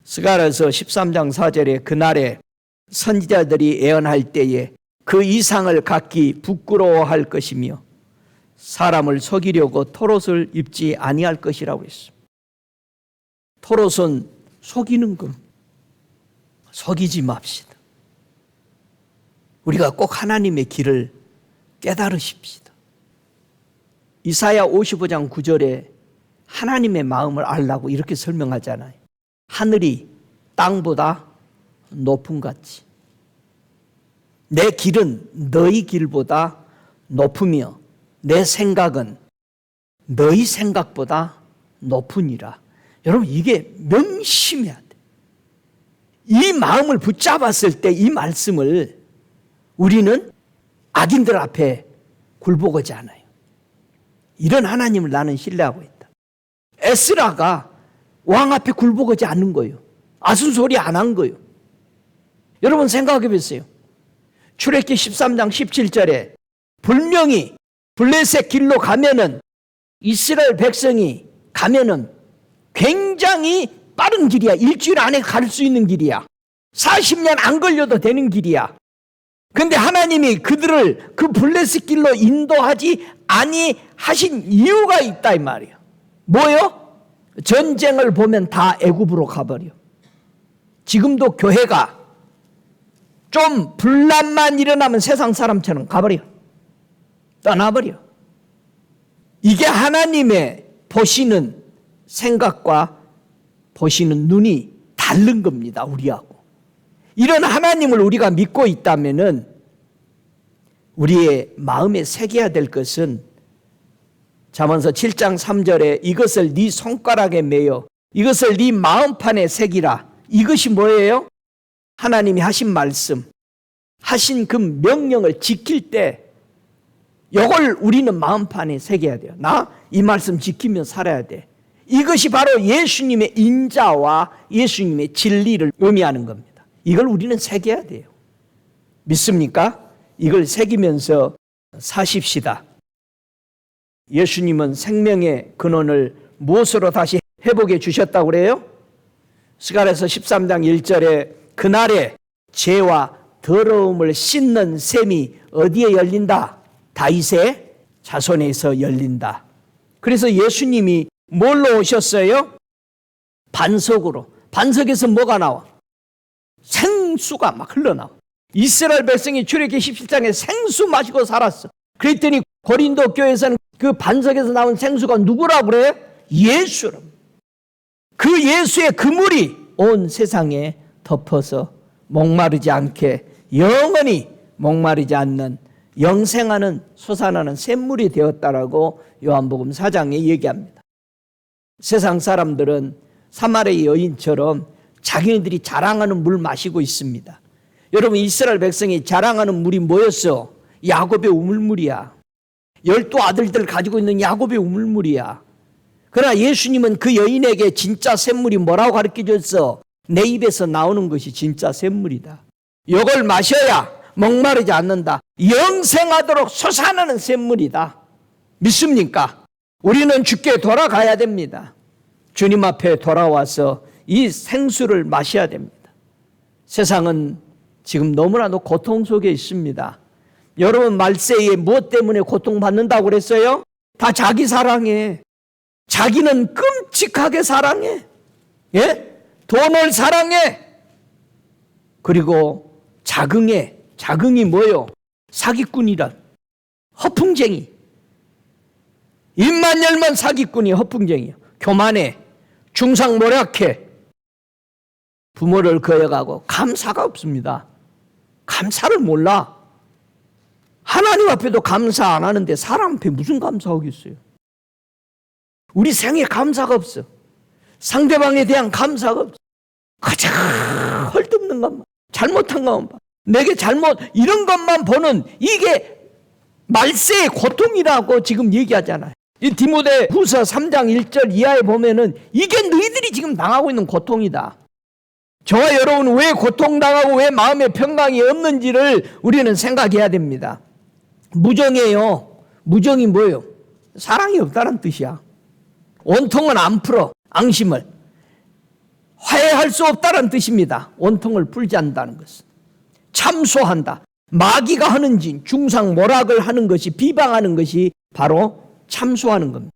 스가랴서 13장 4절에 그날에 선지자들이 예언할 때에 그 이상을 각기 부끄러워할 것이며 사람을 속이려고 털옷을 입지 아니할 것이라고 했습니다. 털옷은 속이는 것. 속이지 맙시다. 우리가 꼭 하나님의 길을 깨달으십시다. 이사야 55장 9절에 하나님의 마음을 알라고 이렇게 설명하잖아요. 하늘이 땅보다 높은 같이 내 길은 너희 길보다 높으며 내 생각은 너희 생각보다 높으니라. 여러분, 이게 명심해야 돼. 이 마음을 붙잡았을 때 이 말씀을 우리는 악인들 앞에 굴복하지 않아요. 이런 하나님을 나는 신뢰하고 있다. 에스라가 왕 앞에 굴복하지 않는 거예요. 아순소리 안 한 거예요. 여러분 생각해 보세요. 출애굽기 13장 17절에 분명히 블레셋 길로 가면은 이스라엘 백성이 가면은 굉장히 빠른 길이야. 일주일 안에 갈 수 있는 길이야. 40년 안 걸려도 되는 길이야. 근데 하나님이 그들을 그 블레셋 길로 인도하지 아니하신 이유가 있다 이 말이야. 뭐요? 전쟁을 보면 다 애굽으로 가버려. 지금도 교회가 좀 분란만 일어나면 세상 사람처럼 가버려. 떠나버려. 이게 하나님의 보시는 생각과 보시는 눈이 다른 겁니다. 우리하고. 이런 하나님을 우리가 믿고 있다면은 우리의 마음에 새겨야 될 것은 잠언서 7장 3절에 이것을 네 손가락에 매여 이것을 네 마음판에 새기라. 이것이 뭐예요? 하나님이 하신 말씀, 하신 그 명령을 지킬 때 이걸 우리는 마음판에 새겨야 돼요. 나 이 말씀 지키며 살아야 돼. 이것이 바로 예수님의 인자와 예수님의 진리를 의미하는 겁니다. 이걸 우리는 새겨야 돼요. 믿습니까? 이걸 새기면서 사십시다. 예수님은 생명의 근원을 무엇으로 다시 회복해 주셨다고 그래요? 스가랴서 13장 1절에 그날에 죄와 더러움을 씻는 셈이 어디에 열린다? 다윗의 자손에서 열린다. 그래서 예수님이 뭘로 오셨어요? 반석으로. 반석에서 뭐가 나와? 생수가 막 흘러나와. 이스라엘 백성이 출애굽기 17장에 생수 마시고 살았어. 그랬더니 고린도 교회에서는 그 반석에서 나온 생수가 누구라고 그래요? 예수라. 그 예수의 그물이 온 세상에 덮어서 목마르지 않게 영원히 목마르지 않는 영생하는 솟아나는 샘물이 되었다라고 요한복음 4장에 얘기합니다. 세상 사람들은 사마리아 여인처럼 자기네들이 자랑하는 물 마시고 있습니다. 여러분, 이스라엘 백성이 자랑하는 물이 뭐였어? 야곱의 우물물이야. 12 아들들 가지고 있는 야곱의 우물물이야. 그러나 예수님은 그 여인에게 진짜 샘물이 뭐라고 가르쳐줬어? 내 입에서 나오는 것이 진짜 샘물이다. 이걸 마셔야 목마르지 않는다. 영생하도록 솟아나는 샘물이다. 믿습니까? 우리는 주께 돌아가야 됩니다. 주님 앞에 돌아와서 이 생수를 마셔야 됩니다. 세상은 지금 너무나도 고통 속에 있습니다. 여러분 말세에 무엇 때문에 고통받는다고 그랬어요? 다 자기 사랑해. 자기는 끔찍하게 사랑해. 예? 돈을 사랑해. 그리고 자긍해. 자긍이 뭐요? 사기꾼이란. 허풍쟁이. 입만 열면 사기꾼이 허풍쟁이야. 교만해. 중상모략해. 부모를 거역하고 감사가 없습니다. 감사를 몰라. 하나님 앞에도 감사 안 하는데 사람 앞에 무슨 감사하겠어요? 우리 생에 감사가 없어. 상대방에 대한 감사가 없어. 가장 헐뜯는 것만, 잘못한 것만 봐. 내게 잘못, 이런 것만 보는 이게 말세의 고통이라고 지금 얘기하잖아요. 이 디모데 후서 3장 1절 이하에 보면은 이게 너희들이 지금 당하고 있는 고통이다. 저와 여러분 왜 고통당하고 왜 마음의 평강이 없는지를 우리는 생각해야 됩니다. 무정이에요. 무정이 뭐예요? 사랑이 없다는 뜻이야. 원통은 안 풀어. 앙심을. 화해할 수 없다는 뜻입니다. 원통을 풀지 않는다는 것은. 참소한다. 마귀가 하는 짓, 중상모략을 하는 것이, 비방하는 것이 바로 참소하는 겁니다.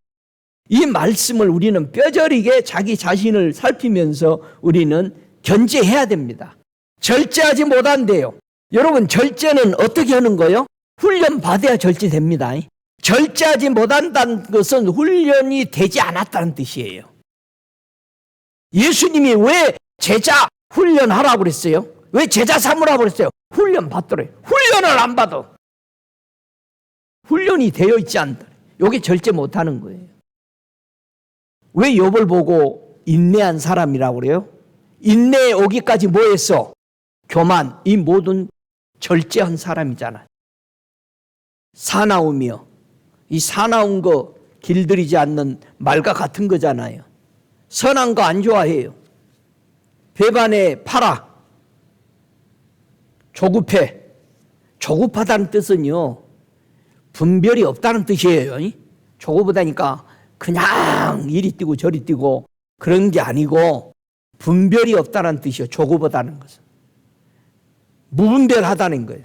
이 말씀을 우리는 뼈저리게 자기 자신을 살피면서 우리는 견제해야 됩니다. 절제하지 못한대요. 여러분, 절제는 어떻게 하는 거예요? 훈련 받아야 절제됩니다. 절제하지 못한다는 것은 훈련이 되지 않았다는 뜻이에요. 예수님이 왜 제자 훈련하라고 그랬어요? 왜 제자 삼으라고 그랬어요? 훈련 받더래요. 훈련을 안 받아. 훈련이 되어 있지 않다. 이게 절제 못하는 거예요. 왜 욥을 보고 인내한 사람이라고 그래요? 인내에 오기까지 뭐 했어? 교만, 이 모든 절제한 사람이잖아요. 사나우며, 이 사나운 거 길들이지 않는 말과 같은 거잖아요. 선한 거 안 좋아해요. 배반에 팔아. 조급해. 조급하다는 뜻은요, 분별이 없다는 뜻이에요. 조급하다니까 그냥 이리 뛰고 저리 뛰고 그런 게 아니고 분별이 없다는 뜻이에요. 조급하다는 것은. 무분별하다는 거예요.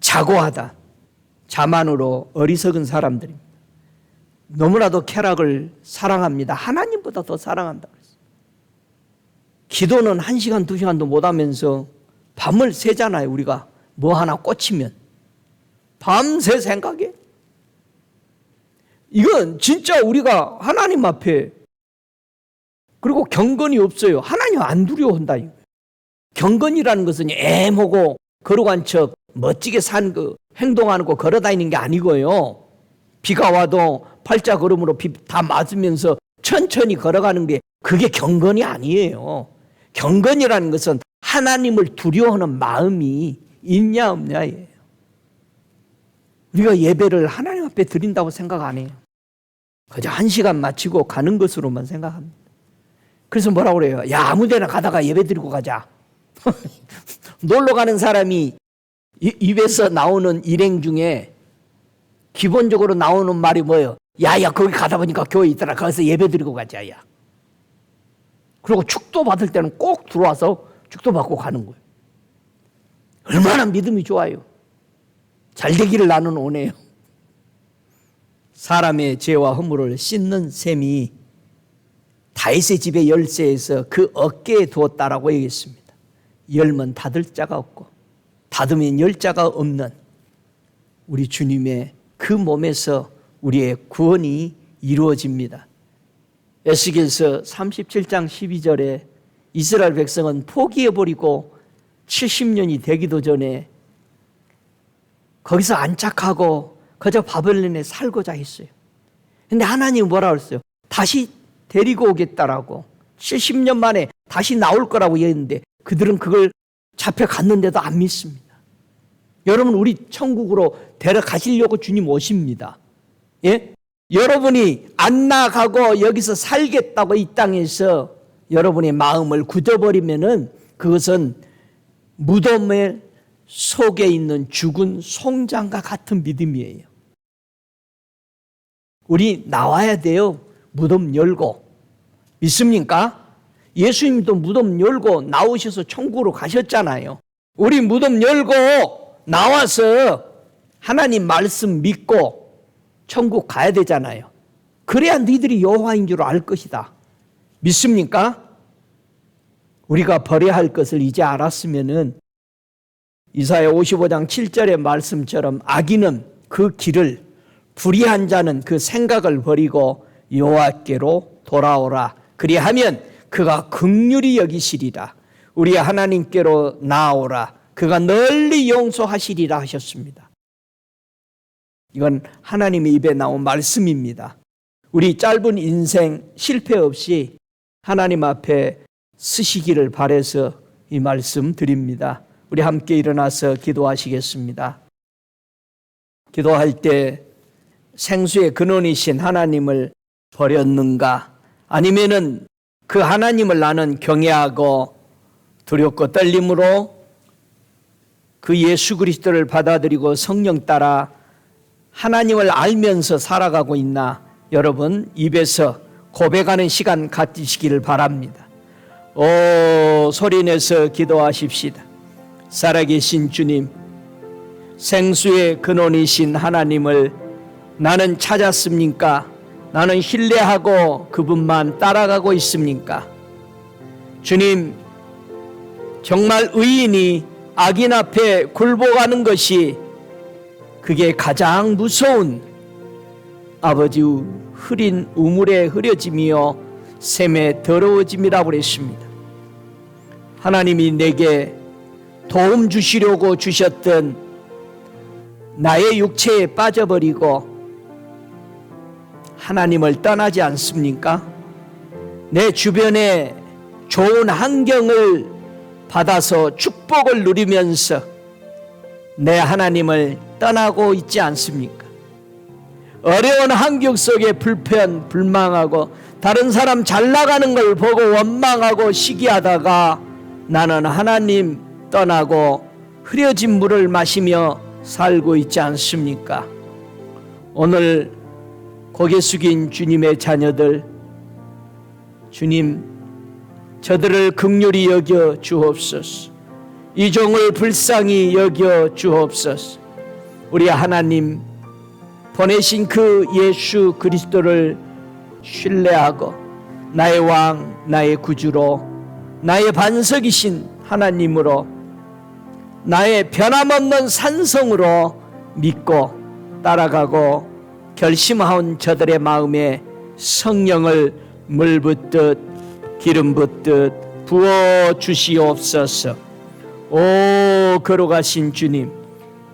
자고하다. 자만으로 어리석은 사람들입니다. 너무나도 쾌락을 사랑합니다. 하나님보다 더 사랑한다 그랬어요. 기도는 1시간, 2시간도 못하면서 밤을 새잖아요. 우리가 뭐 하나 꽂히면 밤새 생각해. 이건 진짜 우리가 하나님 앞에, 그리고 경건이 없어요. 하나님 안 두려워한다. 경건이라는 것은 애모고 걸어간 척 멋지게 산 거 행동하는 거 걸어다니는 게 아니고요. 비가 와도 팔자 걸음으로 비 다 맞으면서 천천히 걸어가는 게, 그게 경건이 아니에요. 경건이라는 것은 하나님을 두려워하는 마음이 있냐 없냐예요. 우리가 예배를 하나님 앞에 드린다고 생각 안 해요. 그저 1시간 마치고 가는 것으로만 생각합니다. 그래서 뭐라고 그래요? 야, 아무 데나 가다가 예배 드리고 가자. 놀러 가는 사람이 입에서 나오는 일행 중에 기본적으로 나오는 말이 뭐예요? 야야, 거기 가다 보니까 교회 있더라. 거기서 예배 드리고 가자. 야. 그리고 축도 받을 때는 꼭 들어와서 축도 받고 가는 거예요. 얼마나 믿음이 좋아요. 잘 되기를 나는 원해요. 사람의 죄와 허물을 씻는 셈이 다윗의 집의 열쇠에서 그 어깨에 두었다라고 얘기했습니다. 열면 닫을 자가 없고 닫으면 열 자가 없는 우리 주님의 그 몸에서 우리의 구원이 이루어집니다. 에스겔서 37장 12절에 이스라엘 백성은 포기해버리고 70년이 되기도 전에 거기서 안착하고 그저 바벨론에 살고자 했어요. 근데 하나님이 뭐라 그랬어요? 다시 데리고 오겠다라고, 70년 만에 다시 나올 거라고 얘기했는데 그들은 그걸 잡혀갔는데도 안 믿습니다. 여러분, 우리 천국으로 데려가시려고 주님 오십니다. 예? 여러분이 안 나가고 여기서 살겠다고 이 땅에서 여러분의 마음을 굳어버리면은 그것은 무덤의 속에 있는 죽은 송장과 같은 믿음이에요. 우리 나와야 돼요. 무덤 열고. 믿습니까? 예수님도 무덤 열고 나오셔서 천국으로 가셨잖아요. 우리 무덤 열고 나와서 하나님 말씀 믿고 천국 가야 되잖아요. 그래야 너희들이 여호와인 줄 알 것이다. 믿습니까? 우리가 버려야 할 것을 이제 알았으면은 이사야 55장 7절의 말씀처럼 악인은 그 길을, 불의한 자는 그 생각을 버리고 여호와께로 돌아오라. 그리하면 그가 긍휼히 여기시리라. 우리 하나님께로 나아오라. 그가 널리 용서하시리라 하셨습니다. 이건 하나님의 입에 나온 말씀입니다. 우리 짧은 인생 실패 없이 하나님 앞에 서시기를 바라서 이 말씀 드립니다. 우리 함께 일어나서 기도하시겠습니다. 기도할 때 생수의 근원이신 하나님을 버렸는가? 아니면은 그 하나님을 나는 경외하고 두렵고 떨림으로 그 예수 그리스도를 받아들이고 성령 따라 하나님을 알면서 살아가고 있나? 여러분 입에서 고백하는 시간 가지시기를 바랍니다. 오, 소리내서 기도하십시다. 살아계신 주님, 생수의 근원이신 하나님을 나는 찾았습니까? 나는 신뢰하고 그분만 따라가고 있습니까? 주님, 정말 의인이 악인 앞에 굴복하는 것이 그게 가장 무서운 아버지 흐린 우물에 흐려짐이요 샘에 더러워짐이라고 그랬습니다. 하나님이 내게 도움 주시려고 주셨던 나의 육체에 빠져버리고 하나님을 떠나지 않습니까? 내 주변에 좋은 환경을 받아서 축복을 누리면서 내 하나님을 떠나고 있지 않습니까? 어려운 환경 속에 불편, 불망하고 다른 사람 잘 나가는 걸 보고 원망하고 시기하다가 나는 하나님 떠나고 흐려진 물을 마시며 살고 있지 않습니까? 오늘 고개 숙인 주님의 자녀들, 주님, 저들을 긍휼히 여겨 주옵소서. 이 종을 불쌍히 여겨 주옵소서. 우리 하나님 보내신 그 예수 그리스도를 신뢰하고 나의 왕, 나의 구주로, 나의 반석이신 하나님으로, 나의 변함없는 산성으로 믿고 따라가고 결심한 저들의 마음에 성령을 물 붓듯 기름 붓듯 부어 주시옵소서. 오, 걸어가신 주님,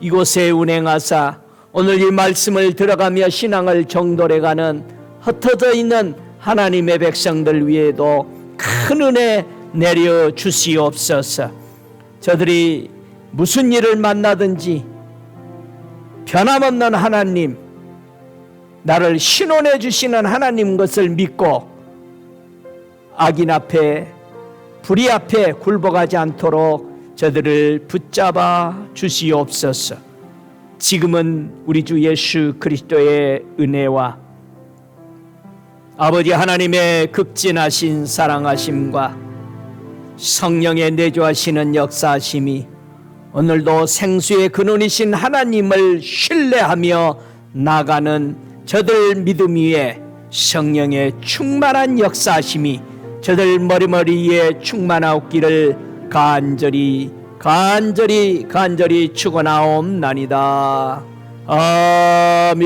이곳에 운행하사 오늘 이 말씀을 들어가며 신앙을 정돌해가는 흩어져 있는 하나님의 백성들 위에도 큰 은혜 내려 주시옵소서. 저들이 무슨 일을 만나든지 변함없는 하나님, 나를 신원해 주시는 하나님 것을 믿고 악인 앞에 불의 앞에 굴복하지 않도록 저들을 붙잡아 주시옵소서. 지금은 우리 주 예수 그리스도의 은혜와 아버지 하나님의 극진하신 사랑하심과 성령의 내주하시는 역사하심이 오늘도 생수의 근원이신 하나님을 신뢰하며 나가는 저들 믿음 위에 성령의 충만한 역사하심이 저들 머리머리에 충만하옵기를 간절히 축원하옵나이다. 아멘.